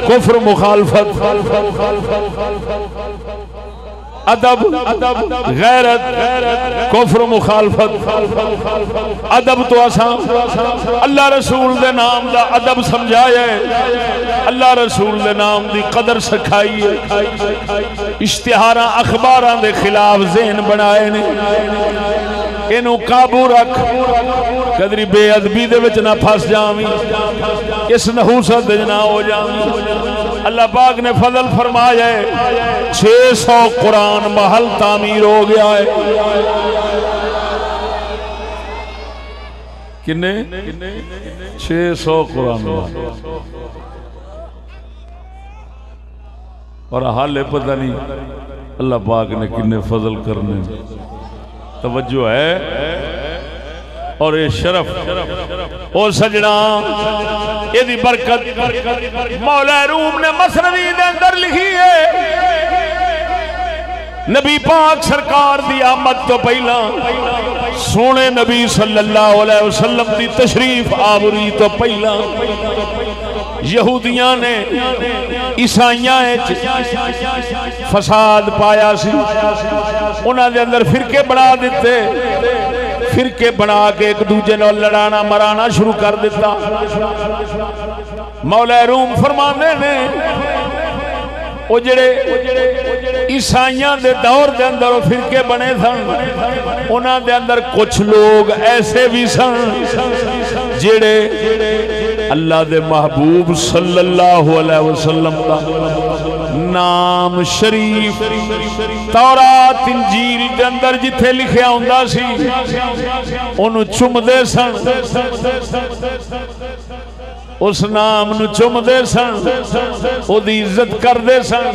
Speaker 1: कुफ्र, मुखालफत। अदब, गैरत, कुफ्र, मुखालफत। अदब तो असा अल्लाह रसूल दे नाम दा अदब समझाया है, अल्लाह रसूल दे नाम दी कदर सिखाई है। इश्तिहार अखबार दे खिलाफ ज़हन बनाए ने, इनू काबू रख, कदरी बेअदबी दे विच ना फस जावी, इस नहूसत ना हो जावी। अल्लाह पाक ने फजल फरमाया है 600 कुरान महल तामीर हो गया है। किन्ने 600 कुरान और हाले पता नहीं अल्लाह पाक ने किन्ने फजल करने। तवज्जो है और ये शरफ और सजना यदि बरकत मौला रूम ने मसनवी दे अंदर लिखी है। नबी पाक सरकार दी आमद तो पहला सोने नबी सल्लल्लाहु अलैहि वसल्लम दी तशरीफ आवरी तो पहला यहूदियां ने ईसाइयां फसाद पाया सी, उन्हां दे अंदर फिरके बना दिते, फिरके बना के एक दूजे नाल लड़ाना मराना शुरू कर दिता। मौला रूम फरमाने ने वो जेड़े ईसाइयां दे दौर दे अंदर फिरके बने सन, उन्हां दे अंदर कुछ लोग ऐसे भी सन जेड़े अल्लाह दे महबूब सल्लल्लाहु अलैहि वसल्लम का नाम शरीफ तौरात इंजील के अंदर जिथे लिखा हुंदा सी उन्होंने चुमदे सन, उस नाम नू चुमदे सन, ओदी इज्जत करदे सन।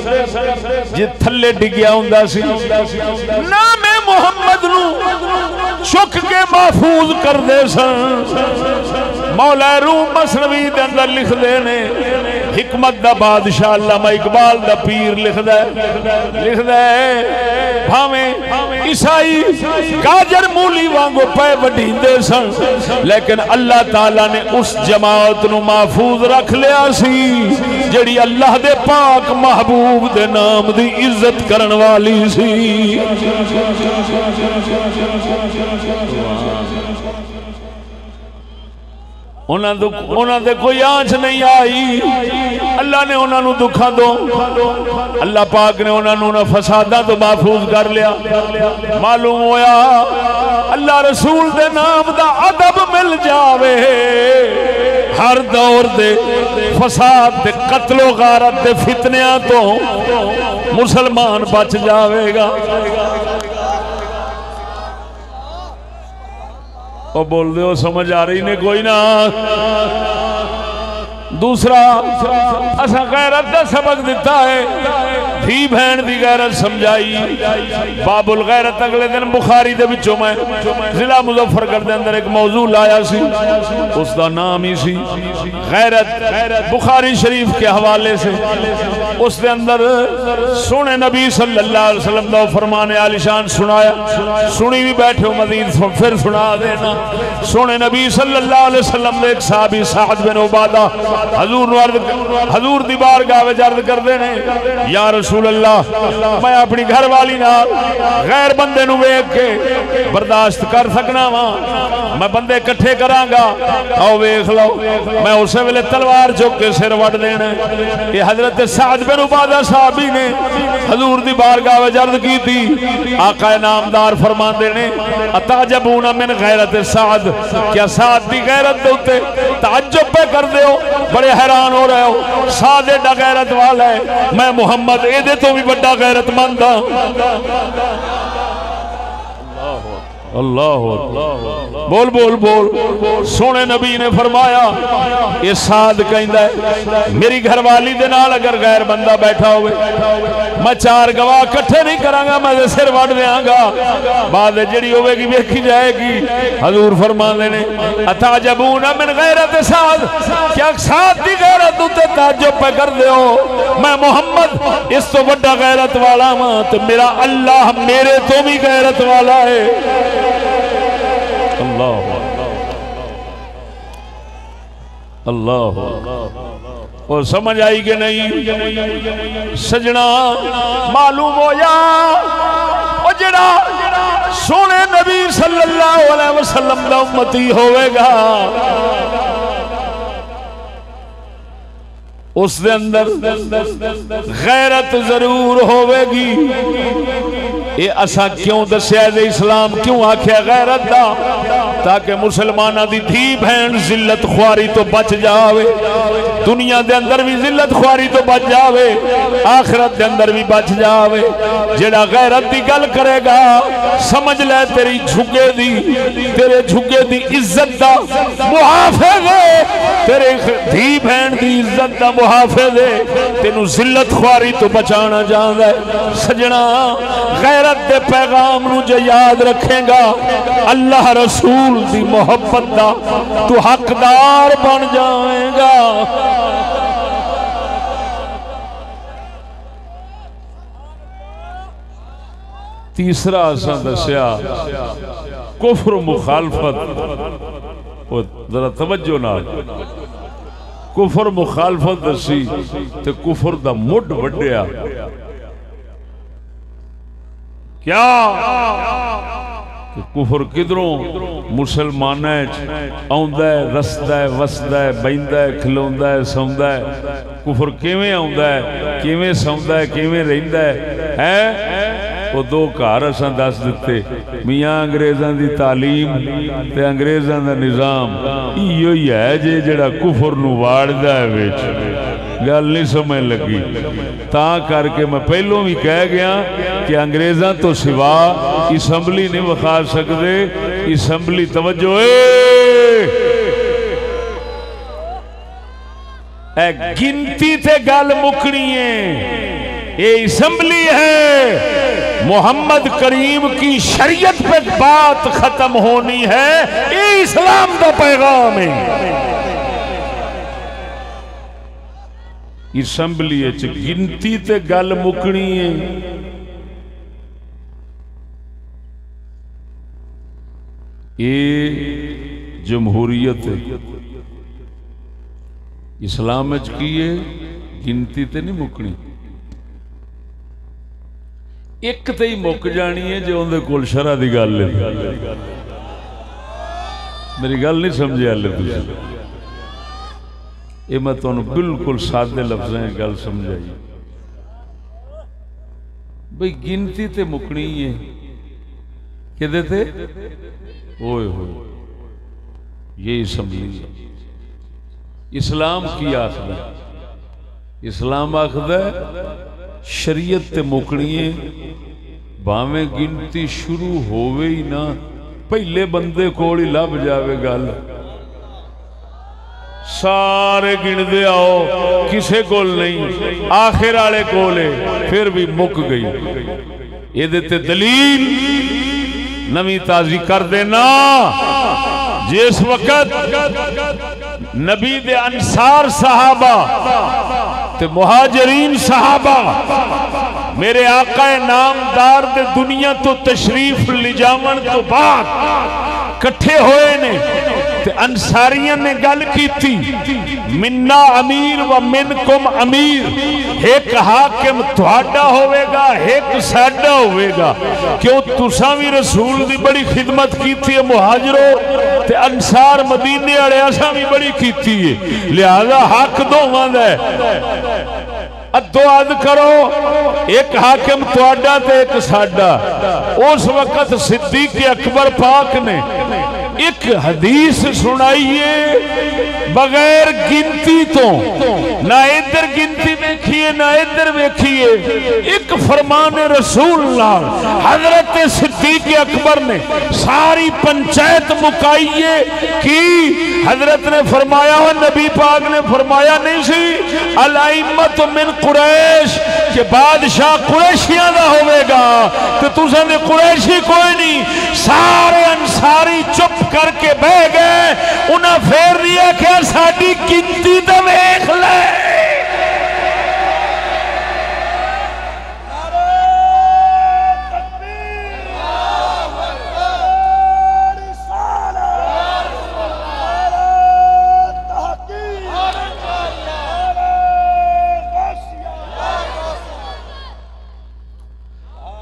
Speaker 1: जे थल्ले डिग्या हुंदा सी नाम मुहम्मद नू चुक के महफूज करदे सन। मौला रूम मसनवी दे अंदर लिखदे ने, हिकमत दा बादशाह अल्लामा इकबाल दा पीर लिखदा है भावें ईसाई गाजर मूली वांगू पे वडींदे सन, लेकिन अल्लाह ताला ने उस जमात नू महफूज रख लिया सी जिहड़ी अल्लाह दे पाक महबूब दे नाम दी इज्जत करन वाली सी। उन्होंने कोई आंच नहीं आई, अल्लाह ने उन्होंने दुखा दो, अल्लाह पाक ने उन्होंने फसादा तो महफूज कर लिया। मालूम होया अल्लाह रसूल दे नाम दा अदब मिल जावे हर दौर दे फसाद दे कत्लो गारत दे फितनिया तो मुसलमान बच जावेगा। और बोल दे समझ आ रही ने कोई ना। दूसरा असा गैरत दा सबक दिता है, धी भैन दी गैरत समझाई। बाबुल गैरत अगले दिन बुखारी दे विचों मैं जिला मुजफ्फरगढ़ दे अंदर एक मौजू लाया सी, उसका नाम ही सी गैरत, बुखारी शरीफ के हवाले से। उसके अंदर सोने नबी सल्लल्लाहु अलैहि वसल्लम दा फरमाने आलिशान सुनाया, सुनी भी बैठे हो मजीद फिर सुना देना। सोने नबी सल्लल्लाहु अलैहि वसल्लम दे एक साहबी साद बिन उबादा हजूर दी बारगाह विच अर्ज करदे ने, या रसूल अल्लाह, मैं अपनी घर वाली नाल गैर बंदे नूं वेख के बर्दाश्त कर सकना वा, मैं बंदे इकट्ठे करांगा, आओ वेख लो, मैं उस वेले तलवार चुक के सिर वड़ देना। ये हजरत साद बिन उबादा साहबी ने हजूर दी बारगाह विच अर्ज की थी। आका नामदार फरमांदे ने, अताजबूना मिन गैरत साद, क्या साद दी गैरत दे उत्ते ताज्जुब पे कर दे हो, बड़े हैरान हो रहे हो, साद एडा गैरत वाला है, मैं मुहम्मद एदे तो भी बड़ा गैरतमंद हां। अल्लाह बोल बोल बोल। सोने नबी ने फरमाया, ये साद कहंदा है मेरी घरवाली दे नाल अगर गैर बंदा बैठा होवे, मैं चार गवाह इकट्ठे नहीं करांगा, मैं सिर वड़ देंगा, बाद जिहड़ी होवेगी वेखी जाएगी। हजूर फरमांदे ने, अताजबूना मिन गैरत साद, क्या साद दी गैरत उते ताज्जुब पे कर दियो, मैं मुहम्मद इस तो बड़ा गैरत वाला हां, ते मेरा अल्लाह मेरे तो भी गैरत वाला है। अल्लाह अल्लाह। और समझ आई कि नहीं सजना? मालूम हो या और जड़ा सोने नबी सल्लल्लाहु अलैहि वसल्लम दा उम्मती होवेगा, उस दे अंदर गैरत जरूर होवेगी। ये असा क्यों दस्या, इस्लाम क्यों आख्या गैरत दा? ताकि मुसलमाना दी धी बहन जिल्लत ख्वारी तो बच जावे, दुनिया दे अंदर भी जिल्लत ख्वारी तो बच जावे, आखिरत दे अंदर भी बच जावे। जेड़ा गैरत दी गल करेगा, समझ ले तेरी झुगे दी, तेरे झुगे दी इज्जत दा मुहाफिज है, तेरे धी बहन दी इज्जत दा मुहाफिज है, तेनू जिल्लत ख्वारी तो बचाना चाहता है। सजना गैरत दे पैगाम नू जो याद रखेगा, अल्लाह रसूल दी मोहब्बत दा तू हकदार बन जाएगा। तीसरा असा दस्या कुफ्र मुखालफत, जरा तवज्जो नाल कुफर मुखालफत दसी ते कुफर दा मुड वड्डिया। क्या कुफर किधरों मुसलमान आउंदा है, रसदा है, वसदा है, बहिंदा है, खिलौंदा है, सौंदा है। कुफर किवें आउंदा है, किवें सौंदा है, किवें रहिंदा है? वो दो घर असां दस दिते, मियाँ अंग्रेज़ां दी तालीम ते अंग्रेज़ां दा निज़ाम, इहो ही है जे जिहड़ा कुफर नूं वाड़दा है विच। गल नहीं समझ लगी, ता करके मैं पहलों भी कह गया कि अंग्रेज़ां तो सिवा असैंबली नहीं विखा सकते। असैंबली तवज्जो गिनती ते गल मुकनी है, ये असैंबली है, मोहम्मद करीम की शरीयत पे बात खत्म होनी है, ये इस्लाम का पैगाम है। असैंबली गिनती ते गल मुकनी है। ये जमहूरियत इस्लाम की है, गिनती ते नहीं मुकनी। एक तो ही मुक जानी है जो उनके कोल शरअ दी गल है। मेरी गल नहीं समझे हाले तुसीं? ये मैं तुहानूं बिल्कुल सादे लफ्ज़ां च गल समझाई। भाई गिनती ते मुकनी है किदे ते? ओए होए, ये असैंबली। इस्लाम की आखदा? इस्लाम आखदा शरीयत ते मुकनी है, भावें गिनती शुरू होवे ही ना, पहले बंदे कोल ही लभ जावे गल। सारे गिनदे आओ किसे कोल नहीं, आखिर वाले कोल है, फिर भी मुक गई। ये ते दलील नवी ताजी कर देना। जिस वक्त नबी दे अंसार सहाबा ते मुहाजरीन सहाबा मेरे आका नामदार दे दुनिया तो तशरीफ लिजावन तो बाद कट्ठे होए ने ते अंसारियों ने गल की थी, मिन्ना अमीर व मिनकुम अमीर, एक हाकिम तुहाडा होवेगा, एक साडा होवेगा। क्यों तुसा भी रसूल दी बड़ी खिदमत की थी मुहाजरो, ते अंसार मदीने वाले असा भी बड़ी की थी, लिहाजा हक दोवां दा अदो अद करो, एक हाकिम तुहाडा ते एक साडा। उस वक्त सिद्दीक अकबर पाक ने एक हदीस सुनाइए बगैर गिनती तो, ना इधर गिनती देखिए ना इधर देखिए, एक फरमान रसूल नाल हजरत सिद्दीक अकबर ने सारी पंचायत मुकाइए कि हजरत ने फरमाया हो, नबी पाक ने फरमाया नहीं सी अलाइमत मिन कुरैश के बादशाह कुरैशियां दा होवेगा, तो तुसां दे कुरैशी कोई नहीं। सारे अंसारी चुप करके बह गए, उन्हें फेर नहीं आख्या साडी गिनती तो वेख ले।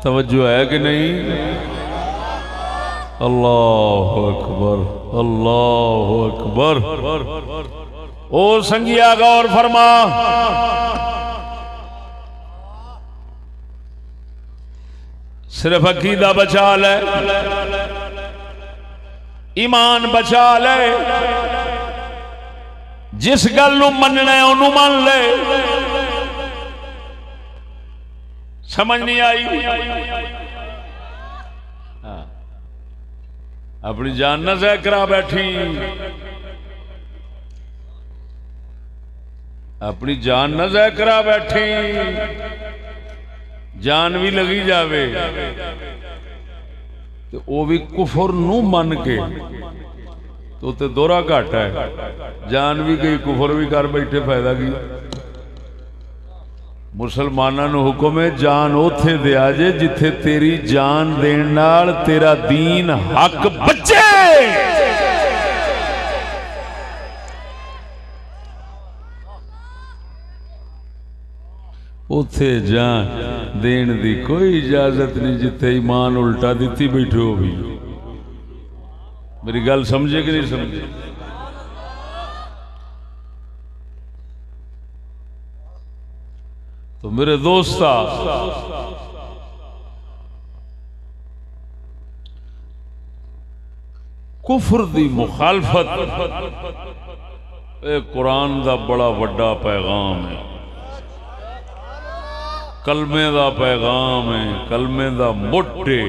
Speaker 1: तवज्जो है कि नहीं? अल्लाह अकबर, अल्लाह अकबर। ओ संगिया गौर फरमा, सिर्फ अकीदा बचा ले, ईमान बचा ले, जिस गल नूं मनना है उन्होंने मान ले। समझ नहीं आई? अपनी जान न ज़ाया करा बैठी, अपनी जान न ज़ाया करा बैठी, जान भी लगी जावे तो वो भी कुफर नू मन के तो दोहरा घाटा है। जान भी गई कुफर भी कर बैठे, फायदा की? मुसलमानों नू हुक्म है जान उथे दिया जे जिथे तेरी जान देन नाल तेरा दीन हक बचे। उथे जान देन दी कोई इजाजत नहीं जिथे ईमान उल्टा दिती बैठे हो। भी मेरी गल समझे कि नहीं समझे? तो मेरे दोस्ता, कुफर दी मुखालफत कुरान दा बड़ा वड्डा पैगाम है, कलमे दा पैगाम है, कलमे दा मोटे।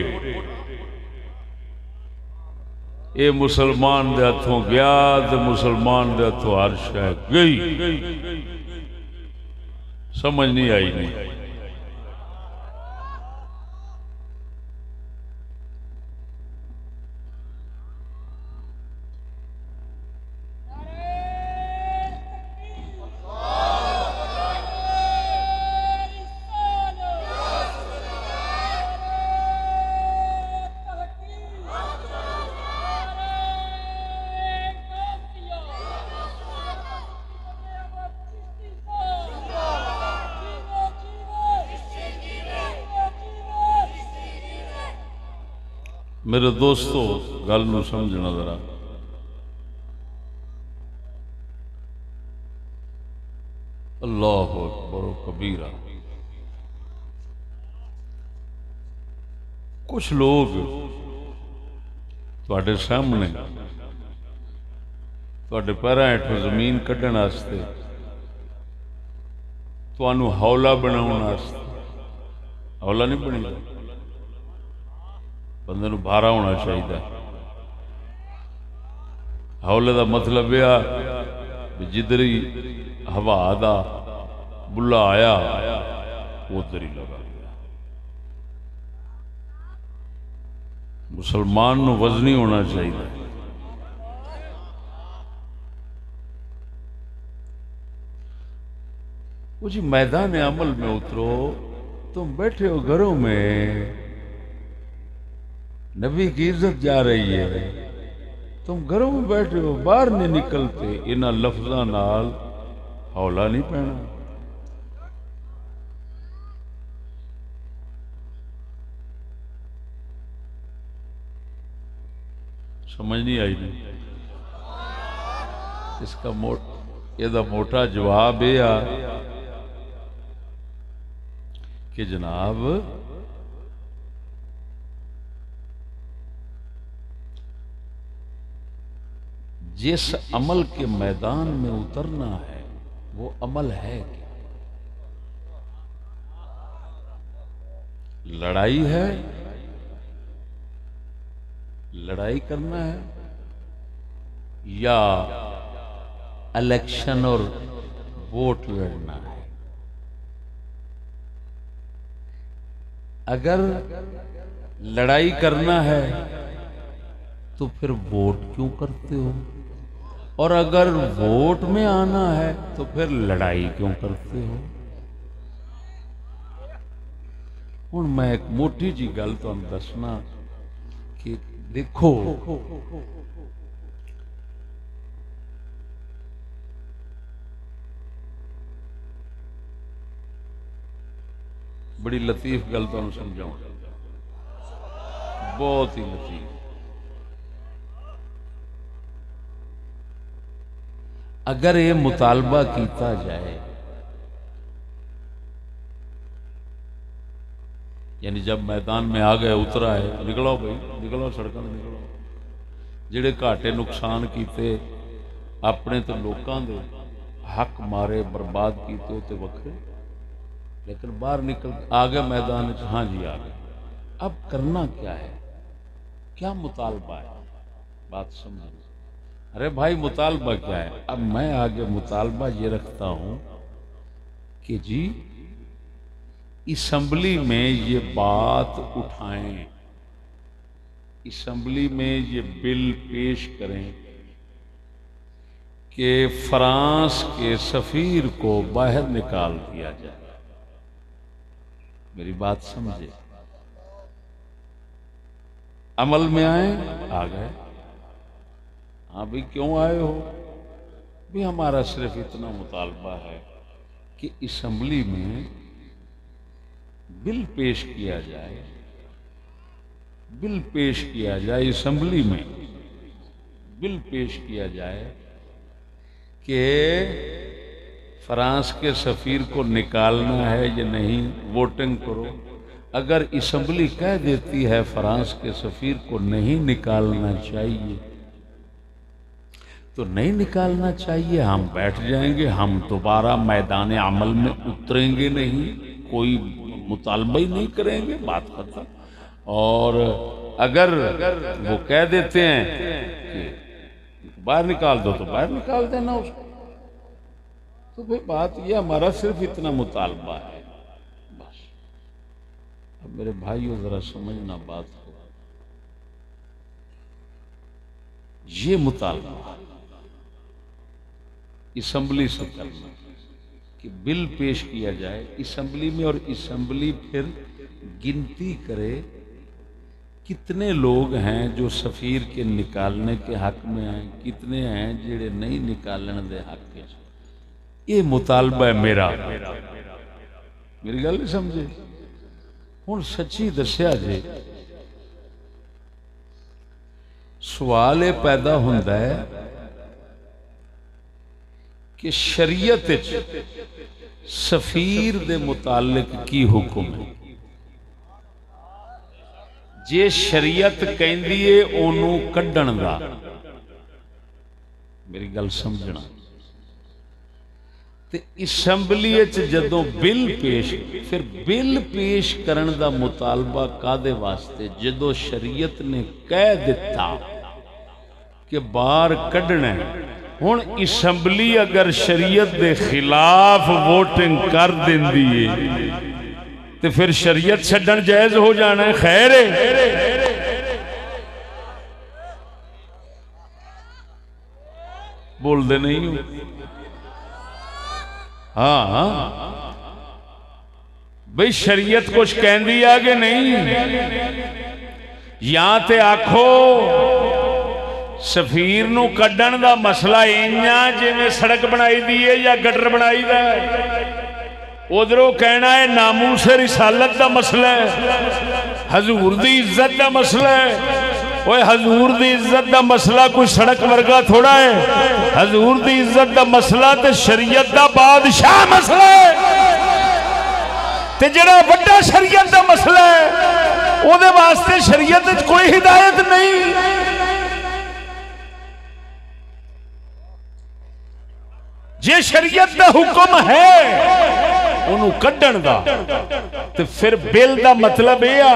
Speaker 1: ये मुसलमान दे हथों गया तो मुसलमान दे हथों हर शय गई। समझ नहीं आई? नहीं मेरे दोस्तों, गल नूं समझना जरा। अल्लाह अकबर कबीरा। कुछ लोग तुहाडे सामने तुहाडे पैरां हेठों जमीन कड्ढण वास्ते, तुहानूं हौला बनाउण वास्ते, हौला नहीं बनी, बंदे नूं भारा होना चाहिए। हौले का मतलब यह जिधर ही हवा दा बुला आया उधर ही लगा गया। मुसलमान नूं वजनी होना चाहिए। वो जी मैदान अमल में उतरो, तुम बैठे हो घरों में, नबी की इज्जत जा रही है, तुम घरों में बैठे हो, बाहर नहीं निकलते। इन्हां लफ्ज़ां नाल हौला नहीं पैना। समझ नहीं आई नहीं। इसका ਇਹਦਾ मोटा जवाब यह आ कि जनाब जिस अमल के मैदान में उतरना है वो अमल है क्या? लड़ाई है, लड़ाई करना है, या इलेक्शन और वोट लड़ना है? अगर लड़ाई करना है तो फिर वोट क्यों करते हो? और अगर वोट में आना है तो फिर लड़ाई क्यों करते हो? हुण मैं एक मोटी जी गल तुहानूं दसना कि देखो, बड़ी लतीफ गल तुहानूं समझाऊं, बहुत ही लतीफ। अगर ये मुतालबा किया जाए, यानी जब मैदान में आ गए, उतरा है, निकलो भाई, निकलो सड़कों में, निकलो। जिहड़े घाटे नुकसान किए अपने तो लोगों के हक मारे, बर्बाद किए तो वक्रे, लेकिन बाहर निकल आ गए मैदान। हाँ जी आ गए। अब करना क्या है? क्या मुतालबा है? बात समझो। अरे भाई मुतालबा क्या है? अब मैं आगे मुतालबा ये रखता हूं कि जी असम्बली में ये बात उठाएं, असम्बली में ये बिल पेश करें कि फ्रांस के सफीर को बाहर निकाल दिया जाए। मेरी बात समझे। अमल में आए, आ गए। हाँ भाई क्यों आए हो? भी हमारा सिर्फ इतना मुतालबा है कि असम्बली में बिल पेश किया जाए, बिल पेश किया जाए, असम्बली में बिल पेश किया जाए कि फ्रांस के सफीर को निकालना है या नहीं, वोटिंग करो। अगर असम्बली कह देती है फ्रांस के सफीर को नहीं निकालना चाहिए तो नहीं निकालना चाहिए, हम बैठ जाएंगे, हम दोबारा मैदान अमल में उतरेंगे नहीं, कोई मुतालबा ही नहीं करेंगे, बात खत्म। और अगर वो कह देते हैं कि बाहर निकाल दो तो बाहर निकाल देना उसको। तो भाई बात ये हमारा सिर्फ इतना मुतालबा है बस। अब मेरे भाइयों जरा समझना बात को, ये मुतालबा असम्बली से करना कि बिल पेश किया जाए असम्बली में, और असम्बली फिर गिनती करे कितने लोग हैं जो सफीर के निकालने के हक में हैं, कितने हैं जिहड़े नहीं निकालने के हक में। ये मुतालबा है मेरा। मेरी गल नहीं समझे। हुण सच्ची दस्या जे सवाल ये पैदा होता है कि शरीयत सफीर दे मुतालिक की हुक्म है। जे शरीयत कहंदी है ओनू कड्ढण दा, मेरी गल समझना, ते असैम्बली जदों बिल पेश, फिर बिल पेश करन दा मुतालबा कादे वास्ते? जदों शरीयत ने कह दिता कि बाहर कढ़ना है हुण असैंबली अगर शरीयत के खिलाफ वोटिंग कर देंदी है तो फिर शरीयत छड्डण जायज हो जाना है? खैर है। बोल दे नहीं हो? हाँ भाई शरीयत कुछ कहती आगे नहीं। या ते आखो सफीर नू कड्डण दा मसला इंजा जिवें सड़क बनाई दी है या गटर बनाई दा है, उधरों कहना है नामूस रिसालत दा मसला है, हजूर दी इज्जत दा मसला है। ओए हजूर दी इज्जत दा मसला कोई सड़क वर्गा थोड़ा है। हजूर दी इज्जत दा मसला ते शरीयत दा बादशाह मसला है। ते जड़ा वड्डा शरीयत दा मसला है ओदे वास्ते शरीयत विच कोई हिदायत नहीं। जे शरीयत दा हुक्म है उन्होंने कड्डण दा ते फिर बिल दा मतलब यह आ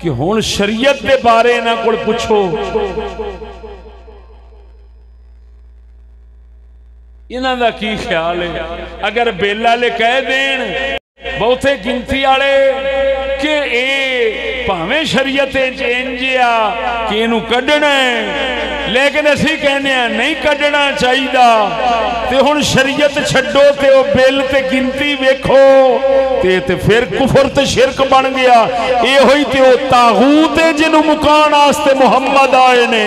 Speaker 1: कि हुण शरीयत दे बारे इन्हां कोल पुछो। इन्हां दा की ख्याल है? अगर बिल वाले कह देन बहुते गिनती वाले कि ए भावें शरीयत इंज आ कि इनू कड्डना है, लेकिन असी कहने नहीं कड्डना चाहिए, ते हुण शरीयत छड्डो ते ओ बिल ते गिनती वेखो ते फिर कुफर ते शिरक बन गया। ये होई ते ओ तागूत है जिन्हों मुकान वास्ते मुहम्मद आए ने।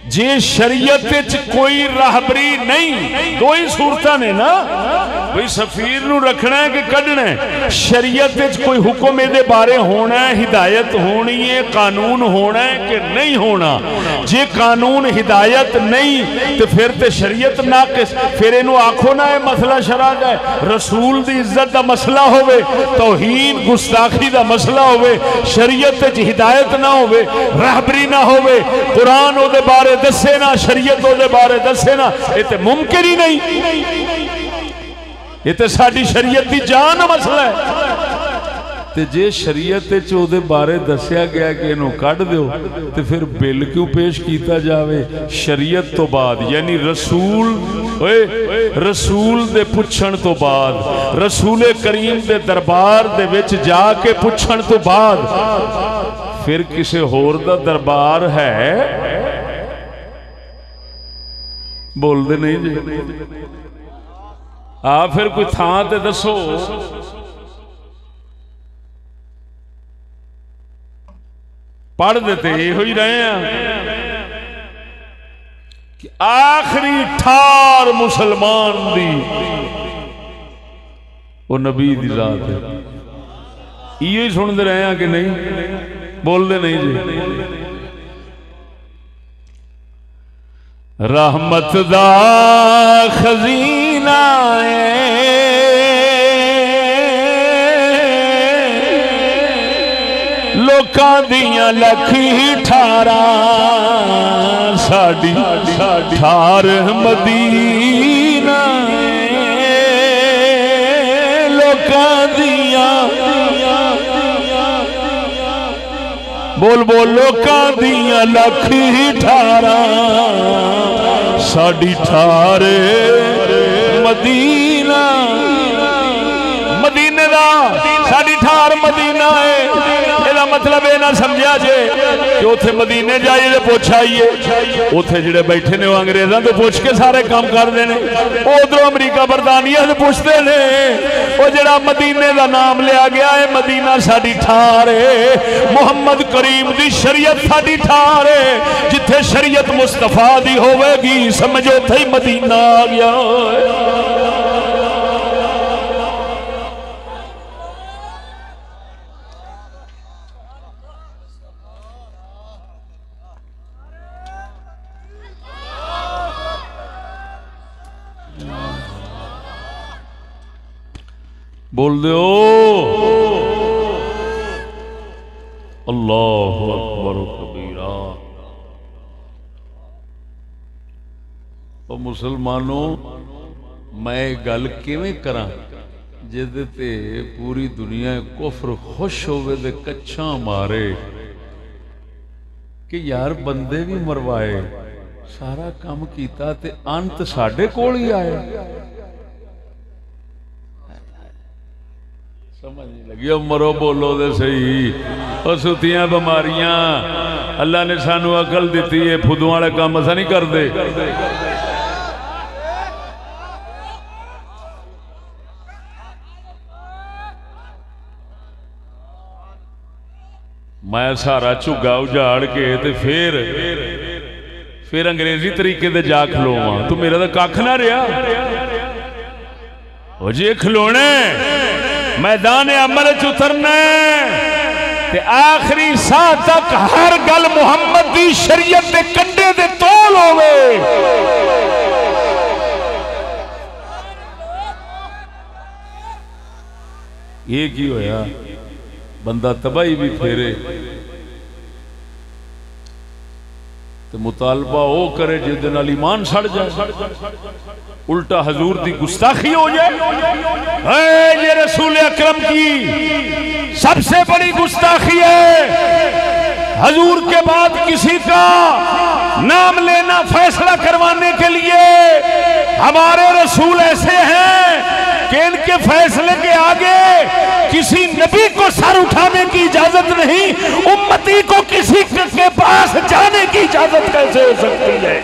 Speaker 1: जे शरीयत कोई राहबरी नहीं, दो ही सूरत ने ना भाई सफीर नू रखना है कि कढ़ना है। शरीयत कोई हुक्म ये बारे होना है, हिदायत होनी है, कानून होना है कि नहीं होना। जे कानून हिदायत नहीं तो फिर तो शरीयत नाकिस। फिर इनू आखो ना है मसला शरा का है, रसूल की इज्जत का मसला होवे, तौहीन गुस्ताखी का मसला होवे, शरीयत हिदायत ना होवे, राहबरी ना होवे, कुरान ओदे बारे दसे ना, शरीयत ओदे बारे दसे ना, ये तो मुमकिन ही नहीं। ये तो साडी शरीयत की जान मसला है। ते जे शरीयत ओदे बारे दसिया गया कि इनू कढ़ दो तो फिर बिल क्यों पेश किया जावे शरीयत तो बाद? यानी रसूल दे पुछण तो बाद, रसूले करीम दे दरबार दे विच जाके पुछण तो बाद फिर किसी होर दा दरबार है? बोलते नहीं जी। फिर कोई थां ते दसो। पढ़ देते हो ही रहे हैं कि आखिरी ठार मुसलमान दी वो नबी दी रात है। इयो ही सुनते रहे हैं कि नहीं? बोलते नहीं जी। रहमत दा खजीना लोकां दियां लखी ठारा साडी ठार मदीना लोकां दियां बोल बोल लोकां दियां लखी ठारा साडी ठार मदीना। मदीने दा साडी ठार मदीना है। ਇਹਦਾ मतलब ये ना समझा जे कि उथे मदीने जाइए तो पुछ आइए, उथे जिहड़े बैठे ने अंग्रेजों तो पुछ के सारे काम करते हैं, उधरों अमरीका बरतानिया से पुछते हैं। वो जिहड़ा मदीने का नाम लिया गया है, मदीना साडी ठार है, मुहम्मद करीम दी शरीयत साडी ठार है। जिथे शरीयत मुस्तफा दी होवेगी समझो उथे ही मदीना आ गया। बोल दो अल्लाह अकबर कबीरा। तो मुसलमानों मैं गल किवें करा जिदे ते पूरी दुनिया कुफर खुश होवे दे कच्छा मारे कि यार बंदे भी मरवाए, सारा काम कीता ते अंत साडे कोल ही आया। समझ नहीं लगी। मरो बोलो दे सही। और सुतियां बीमारियां अल्लाह ने सानू अकल दी है, फुदू वाले काम असा नहीं करते। मैं सारा झुग्गा उजाड़ के ते फिर अंग्रेजी तरीके दे जा खलोवा, तू मेरा तो कख ना रहा। जे खलोने मैदान अमल च उतरना ते आखिरी साह तक हर गल मुहम्मद दी शरीयत दे कंडे दे तोल होवे। ये की होया, बंदा तबाही भी फेरे तो मुतालबा वो करे जिस नाल ईमान सड़ जाए, उल्टा हजूर की गुस्ताखी हो जाए। ये रसूल अकरम की सबसे बड़ी गुस्ताखी है हजूर के बाद किसी का नाम लेना फैसला करवाने के लिए। हमारे रसूल ऐसे हैं कि इनके फैसले के आगे किसी नबी को सर उठाने की इजाजत नहीं, उम्मती को किसी के पास जाने की इजाजत कैसे हो सकती है।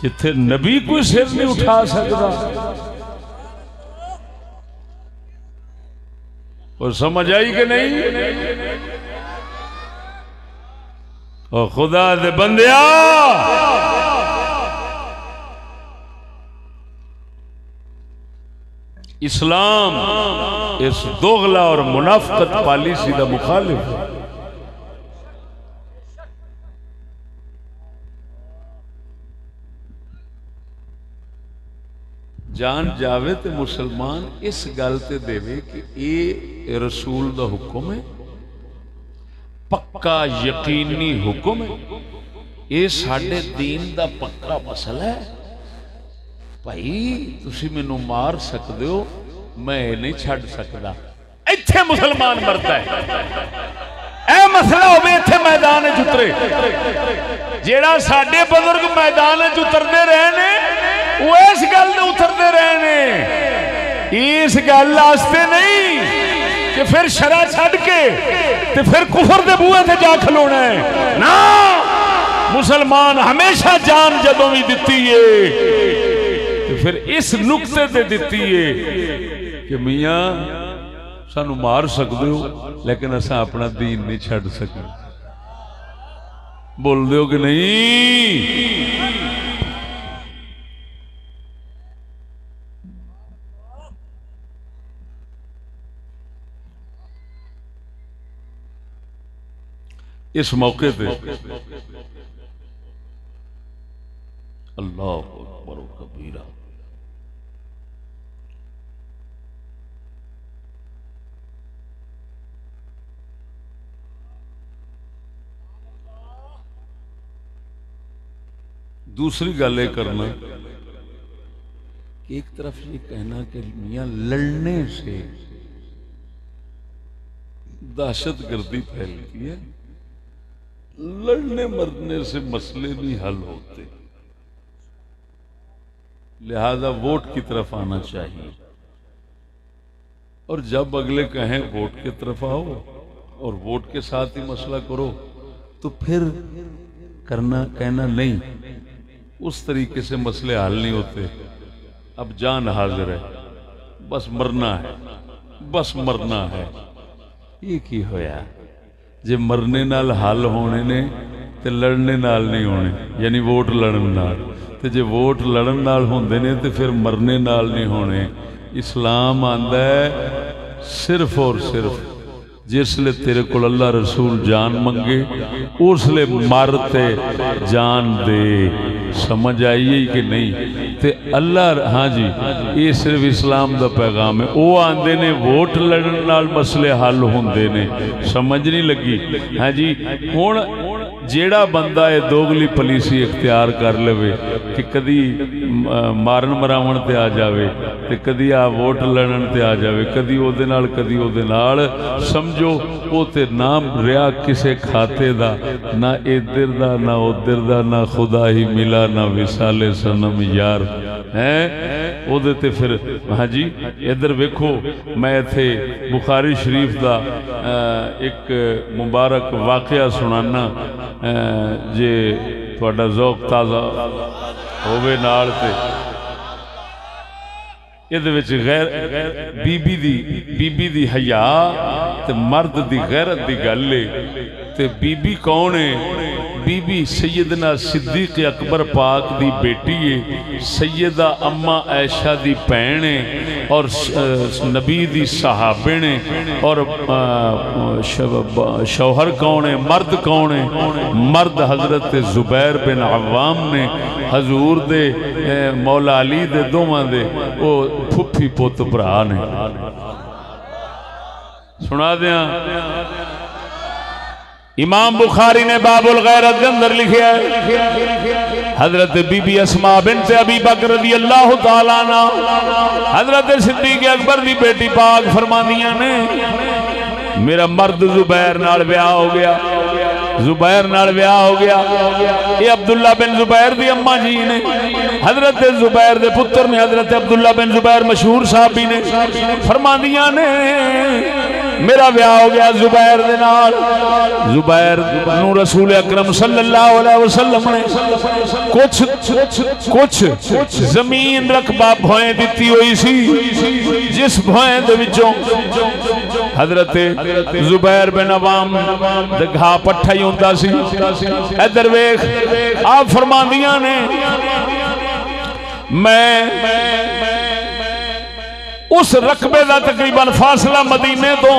Speaker 1: जिथे नबी कोई सिर नहीं उठा सकता। और समझ आई कि नहीं? और खुदा दे बंदिया, इस्लाम इस दोगला और मुनाफकत पॉलिसी का मुखालिफ है। जान जावे तो मुसलमान इस गल ते देवे कि ये रसूल दा हुक्म है, पक्का यकीनी हुक्म है, ये साडे दीन दा पक्का मसला है। भाई तुसी मैनू मार सकते हो, मैं नहीं छड़ सकता। इत्थे मुसलमान मरता है। ए मसला होवे इत्थे मैदान च उतरे। जेड़ा साडे बुजुर्ग मैदान च उतरते रहे ने, वो इस गल ने उतरते रहे ने, इस गल वास्ते नहीं कि फिर शरा छड़ के ते फिर कुफर दे बूहे ते जा खलोना है ना। मुसलमान हमेशा जान जदों भी दिती है तो फिर इस नुक्ते ते दिती है कि मियां सानू मार सकते हो, लेकिन असा अपना दीन नहीं छड़ सकते। बोल दो कि नहीं? इस मौके पे अल्लाह अकबर कबीरा, दूसरी गल ये करना कि एक तरफ ये कहना कि मियां लड़ने से दहशतगर्दी फैलती है, लड़ने मरने से मसले नहीं हल होते, लिहाजा वोट की तरफ आना चाहिए। और जब अगले कहें वोट की तरफ आओ और वोट के साथ ही मसला करो, तो फिर कहना नहीं, उस तरीके से मसले हल नहीं होते। अब जान हाजिर है, बस मरना है, बस मरना है। ये की होया? जे मरने नाल हल होने ने ते लड़ने नाल नहीं होने, यानी वोट लड़न नाल। ते जे वोट लड़न नाल होंदे ने ते फिर मरने नाल नहीं होने। इस्लाम आंदा है सिर्फ और सिर्फ जिसले तेरे को अल्लाह रसूल जान मंगे उसले मर ते जान दे। समझ आई है कि नहीं? ते अल्लाह, हाँ जी, ये सिर्फ इस्लाम का पैगाम है। वो आंदे ने वोट लड़न नाल मसले हल होंदे ने। समझ नहीं लगी? हाँ जी। हुण जेड़ा बंदा ये दोगली पलीसी इख्तियार कर लेवे कि कदी मारन मरावन ते आ जावे ते कदी आ वोट लड़न ते आ जावे, कदी ओदे नाल कदी ओदे नाल, समझो वो ते नाम रिया किसे खाते दा, ना इधर दा ना उधर दा, ना खुदा ही मिला ना विसाले सनम यार है ओदे ते। फिर हाँ जी इधर वेखो, मैं इथे बुखारी शरीफ दा एक मुबारक वाकया सुनाना जे तुहाडा ज़ौक ताज़ा होवे नाल ते इहदे विच बीबी दी हया ते मर्द दी गैरत दी गल है। ते बीबी कौन है? बीबी सैयदना सिद्दीक अकबर पाक दी बेटी है, सैयदा अम्मा ऐशा दी भैन है और नबी दी सहाबे ने। और शौहर कौन है, मर्द कौन है? मर्द हजरत जुबैर बिन अव्वाम ने, हजूर दे मौला अली दे दोवां दे वो फुफी पुत भरा ने। सुना दिया, इमाम बुखारी ने बाबुल गैरत के अंदर लिखा है, हजरत बीबी अस्मा बिन्त अबी बकर रज़ी अल्लाह तआला अन्हा हजरत सिद्दीक अकबर दी बेटी पाक फरमांदियां ने, मेरा मर्द जुबैर नाल ब्याह हो गया, जुबैर नाल ब्याह हो गया। ये अब्दुल्ला बिन जुबैर दी अम्मा जी ने, हजरत जुबैर दे पुत्र ने, हजरत अब्दुल्ला बिन जुबैर मशहूर साहबी ने। फरमांदियां ने मेरा ब्याह हो गया जुबैर दे नाल। जुबैर नू रसूल अकरम सल्लल्लाहु अलैहि वसल्लम ने कुछ जमीन रकबा भोए दिती हुई सी, जिस भोए दे विचों हजरत जुबैर बिन अवाम दे घा पट्ठा ही होंदा सी। इधर वेख, आप फरमांदियां ने मैं उस रकबे का तकरीबन फासला मदीने तो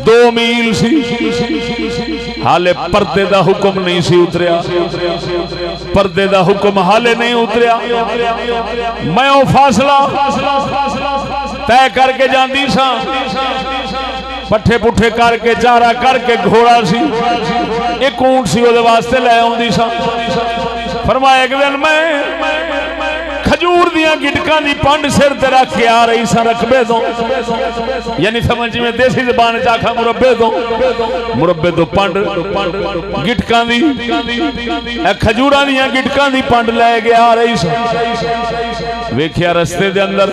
Speaker 1: 2 मील सी, हाले पर्दे का हुक्म नहीं सी उतरिया, पर्दे का हुक्म हाले नहीं उतरिया। मैं वो फासला तय करके जाती सा, पट्ठे पुट्ठे करके चारा करके घोड़ा सी, एक ऊंट सी वो वास्ते लै आउंदी सा। फरमाया एक दिन मैं खजूर दियां गिटकां दी पंड सिर ते रख के आ रही सा रकबे तो, यानी समझ में देसी जबान च आखा मुरब्बे तो पंड गिटकां दी, खजूरां दियां गिटकां दी पंड लै के आ रही सा। वेख्या रस्ते दे अंदर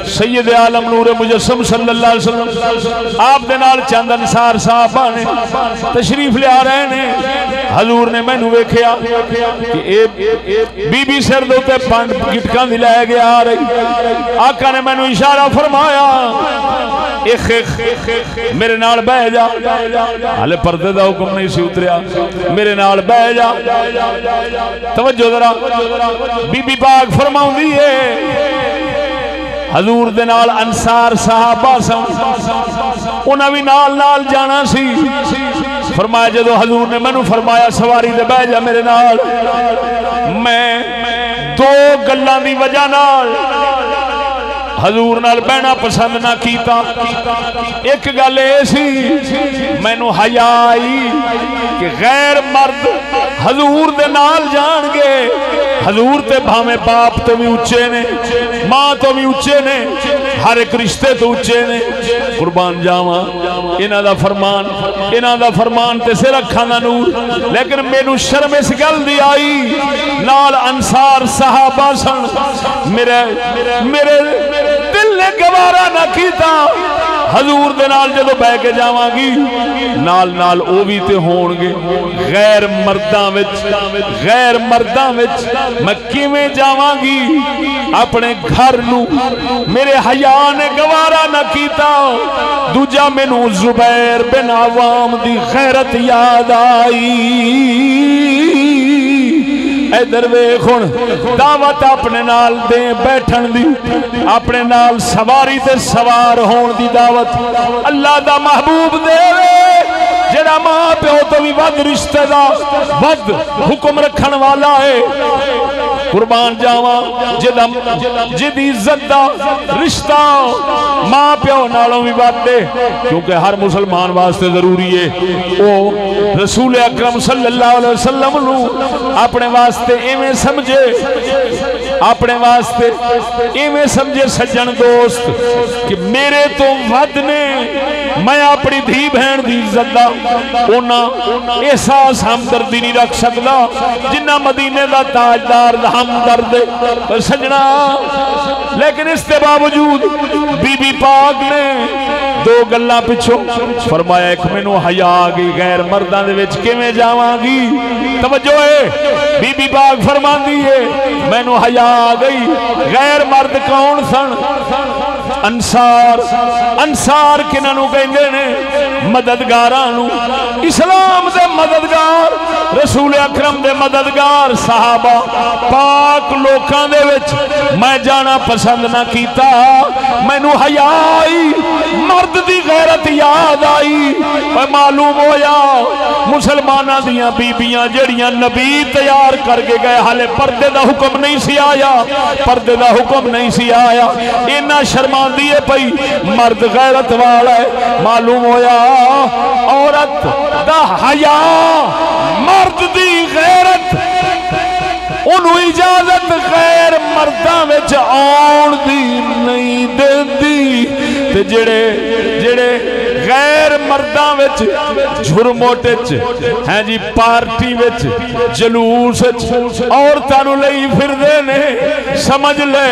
Speaker 1: सैयद आलम नूर मुजस्सम सल्लल्लाहु अलैहि वसल्लम आप दे नाल चंद अंसार साहबा ने तशरीफ लिया रहे ने। हजूर ने मैनू वेख्या कि ए बीबी सिर दे उत्ते पंड गिटकां दी लै के आ रही। आका ने मैनू इशारा फरमाया, मेरे नाल बह जा, हाले पर्दे दा हुक्म नहीं सी उतरिया, मेरे नाल बह जा। तवज्जो जरा, बीबी पाक फरमाउंदी है हजूर दे नाल अंसार साहबा सन, उन्हां भी नाल जाना सी। फरमाया जदों हजूर ने मैनू फरमाया सवारी ते बह जा मेरे नाल, मैं 2 गल्लां दी वजह नाल हजूर नाल बहना पसंद ना कीता। एक गल ये सी, मैनू हया आई कि गैर मर्द हजूर दे नाल जाणगे। हजूर ते भावें बाप तो भी उच्चे ने, मां तो भी उच्चे ने, हर एक रिश्ते तो उच्चे ने। कुर्बान जावा इन्हां दा फरमान ते सिर अखां दा नूर। लेकिन मैनू शर्म इस गल दी आई, नाल अंसार सहाबा सन, मेरे दिल ने गवारा ना कीता। हजूर दे नाल जदों बह के जावांगी, नाल नाल ओ भी ते होणगे। गैर मर्दां विच मैं किवें जावांगी अपने घर नू? मेरे हया ने गवारा ना कीता। दूजा मैनू जुबैर बिन अवाम दी गैरत याद आई। इधर वेख हुण दावत अपने नाल दे बैठन दी, अपने नाल सवारी ते सवार होण दी दावत अल्लाह दा महबूब देवे, जेड़ा मां प्यो तो भी वध रिश्ते दा वध हुक्म रखण वाला है।
Speaker 2: कुर्बान जावा जिदी इज्जत दा रिश्ता मां प्यो नालों भी वादे, क्योंकि हर मुसलमान वास्ते जरूरी है वो रसूल अकरम सल्लल्लाहु अलैहि वसल्लम नू अपने वास्ते इवें समझे, अपने वास्ते इवें समझे सज्जन दोस्त कि मेरे तो वध ने मैं अपनी धी बहन की इज्जत का उन्ना एहसास हमदर्दी नहीं रख सकता जिन्ना मदीने का ताजदार हमदर्द सजना। लेकिन इसके बावजूद बीबी पाक ने दो गल्लां पिछों फरमाया, एक मैनू हया आ गई गैर मर्दां दे विच किवें जावांगी। तवज्जो है, बीबी पाक फरमांदी है मैनू हया आ गई। गैर मर्द कौन सन? अंसार। अंसार किन्हां कहंदे ने? मददगारां नूं। इस्लाम दे मददगार, रसूल अकरम दे मददगार सहाबा पाक लोकां दे विच मैं जाना पसंद ना कीता। मैनू हया आई, मर्द दी गैरत याद आई। मालूम होया मुसलमानां दियां बीबियां जड़ियां नबी तैयार करके गए हाले पर्दे दा हुक्म नहीं सी आया, पर्दे दा हुक्म नहीं सी आया। इन्ना शर्मांदी है पई मर्द गैरत वाला है। मालूम होया औरत दा हया, मर्द दी गैरत उन्होंने इजाजत गैर मर्दां विच आउण दी नहीं देंदी। ते जेड़े जेड़े गैर मर्दां विच झुरमोट है जी पार्टी विच जलूस औरतां नूं लई फिरदे ने, समझ ले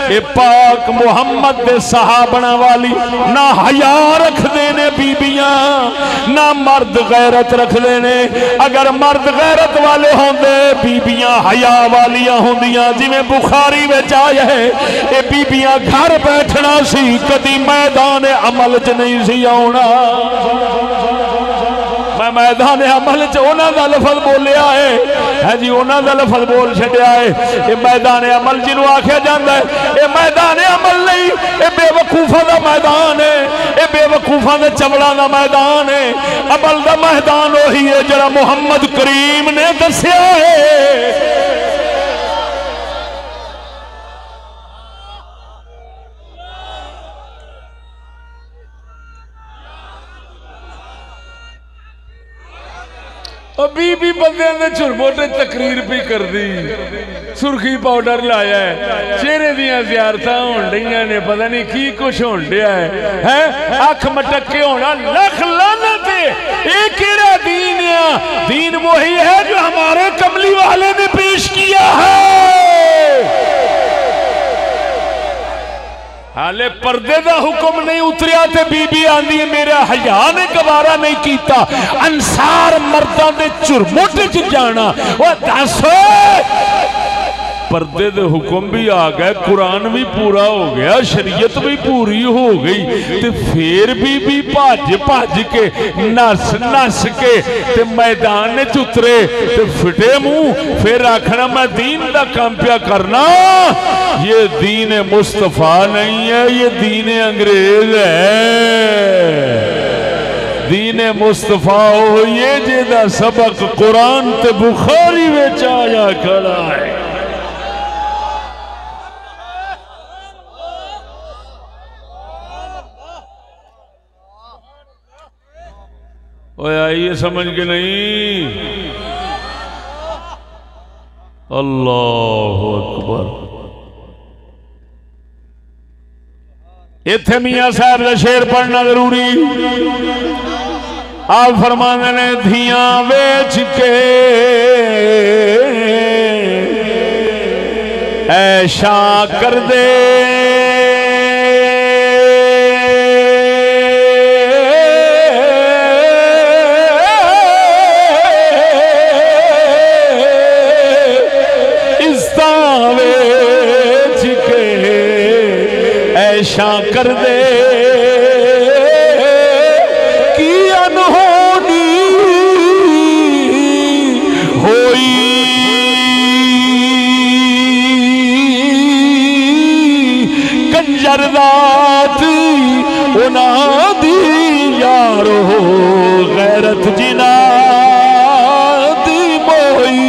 Speaker 2: ए पाक मुहम्मद दे सहाबना वाली ना हया रखदे ने बीबियां, ना मर्द गैरत रखदे ने। अगर मर्द गैरत वाले होंदे बीबियां हया वालियां होंदियां। जिवें बुखारी विच आया है ये बीबियां घर बैठना सी, कदी मैदान अमल च नहीं सी आउणा। मैं मैदान अमल च उन्हां दा लफज बोलिया है जी, उन्हां दा लफज बोल छड्या है। ये मैदान अमल जिन्हों आख्या जाता है ये मैदान अमल नहीं, ये बेवकूफा का मैदान है, ये बेवकूफा के चवलों का मैदान है। अमल का मैदान वही है जरा मुहम्मद करीम ने दस्या है। बीबी बंदे ने झुरमोटे तकरीर भी कर दी, सुर्खी पाउडर लाया है, चेहरे दियां ज़ियारतां होण डईयां ने, पता नहीं की कुछ होण दिया है अख मटके होना लख लानत है। ये केड़ा दीन है? दीन वही है जो हमारे कमली वाले ने पेश किया है। हाले पर्दे का हुक्म नहीं उतरिया ते बीबी आंदी है मेरा हया ने गवारा नहीं कीता अंसार मर्दां दे झुरमुट च जाना। ओ दस पर्दे दे हुक्म भी आ गए, कुरान भी पूरा हो गया, शरीयत भी पूरी हो गई, ते फिर भी भज भज के नस नस के ते मैदान च उतरे ते फिटे मुंह फिर आखना मैं दीन का काम पिया करना। ये दीन मुस्तफा नहीं है, ये दीन अंग्रेज है। दीन मुस्तफा हो ये जेदा सबक कुरान ते बुखारी विच आया खड़ा है। आइए समझ के नहीं। अल्लाह अकबर। इत्थे मियां साहब का शेर पढ़ना जरूरी। आप फरमाने ने धियां बेच के ऐशा कर दे, कर दे कि अनहोनी होई कंजरदात उन्हां दी यारो गैरत जिना दी मोई।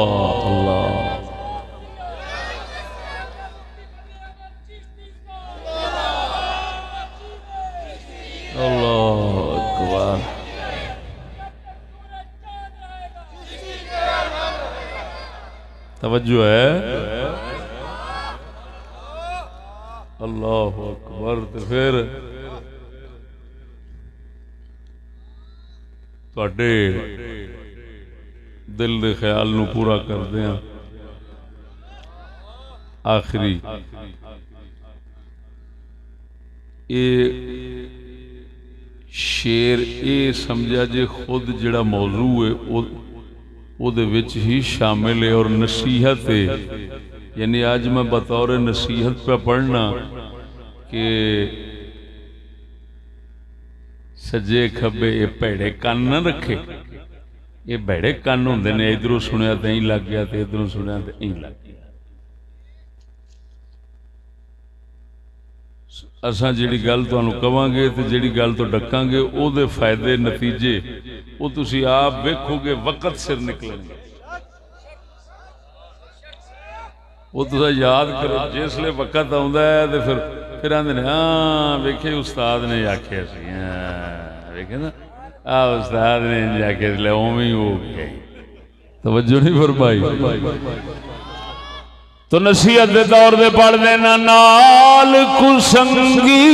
Speaker 2: अल्लाह अल्लाह अकबर। तवज्जो है, अल्लाह अकबर। तो फिर तुहाडे दिल के ख्याल नू पूरा करदे हैं। आखिरी ये शेर ये समझा जे खुद जिहड़ा मौजू है उहदे विच ही शामिल है और नसीहत है। यानी आज मैं बतौर नसीहत पे पढ़ना कि सज्जे खब्बे ये भैड़े कन न रखे। ये भैड़े कन होंदे ने, इधरों सुनिया तो इंज लग गया, तो इधरों सुनिया तो इंज लग गया। असां जिहड़ी गल तुहानूं कवांगे ते जिहड़ी गल तो डकांगे उहदे फायदे नतीजे वो तुसीं आप वेखोगे, वक़्त सिर निकलेंगे। वो तुसा याद करो, जिसले वक़्त आउंदा है तो फिर आंदे ने हाँ वेखे उस्ताद ने आख्या सी, वेखे ना आ उस्ताद ने इंज आख्या सी, उवें ही हो गया। तवज्जो नहीं फरमाई। तो नसीहत के तौर पर पढ़ देना, नाल कुसंगी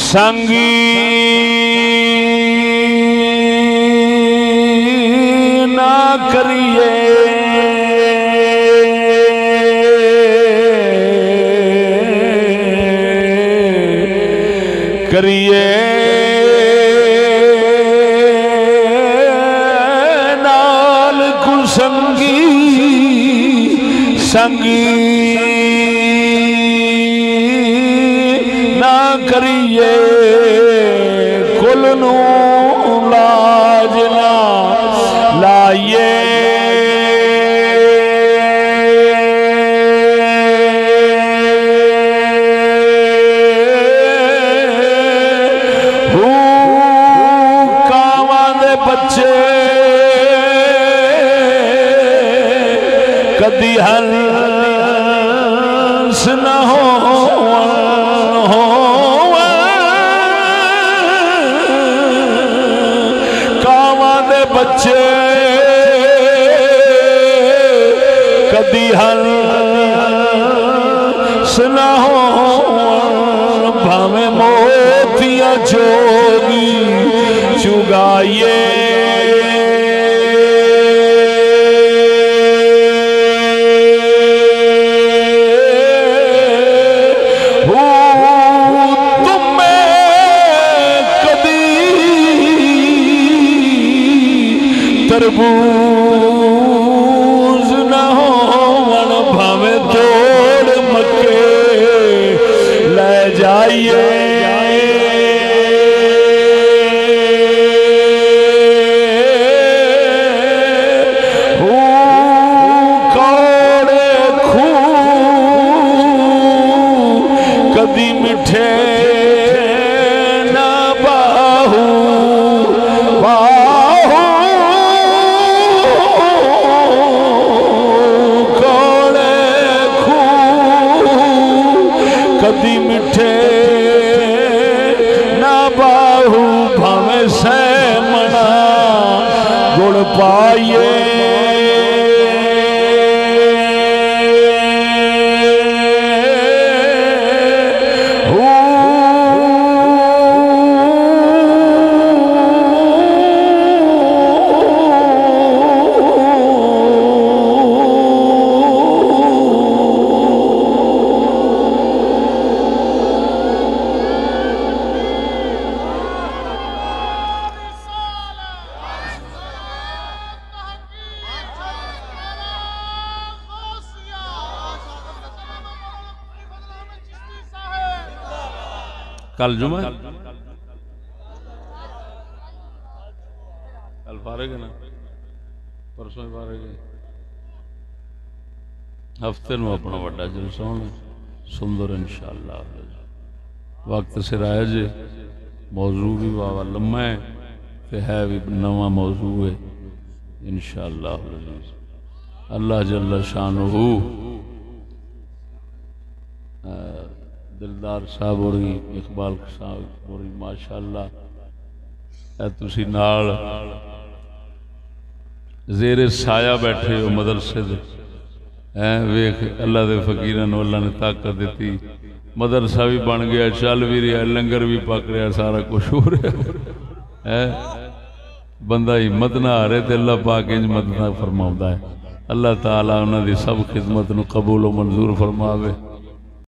Speaker 2: संगी ना करिए, करिए संगी ना करिए, कुल नू लाज ना लाइए। कावां दे बच्चे कदी हंस न हो, कावां दे बच्चे कदी हंस न हो, भावें मोतियां जोगी चुगाइए। तरबूज न हो भावे तोड़ मक्के ले जाइए। कौड़े खूह कदी मिठे न बाहू कदी मिठे ना बाहू, भावें सै मना गुड़ पाइए। कल जुमा, कल फारग है ना, परसों फारग है। हफ्ते में अपना बड़ा जलसा होना सुंदर इंशाअल्लाह। वक्त सिर आया जे
Speaker 1: मौजू भी वावा लम्मा है तो है भी नवा मौजू है इंशाअल्लाह अल्लाह जल्ल शानुहु दिलदार साहब और इकबाल साहब और माशाअल्लाह तुसी नाल ज़ेरे साया बैठे हो मदरसे दे वेख अल्लाह के फकीरां नूं अल्लाह ने ताकत दी मदरसा भी बन गया चल भी रहा लंगर भी पक रहा सारा कुछ हो रहा है बंदा हिम्मत ना हारे तो अल्लाह पाक इंज मदद फरमाउंदा है अल्लाह ताला उन्हां दी सब खिदमत नूं कबूल व मंजूर फरमावे।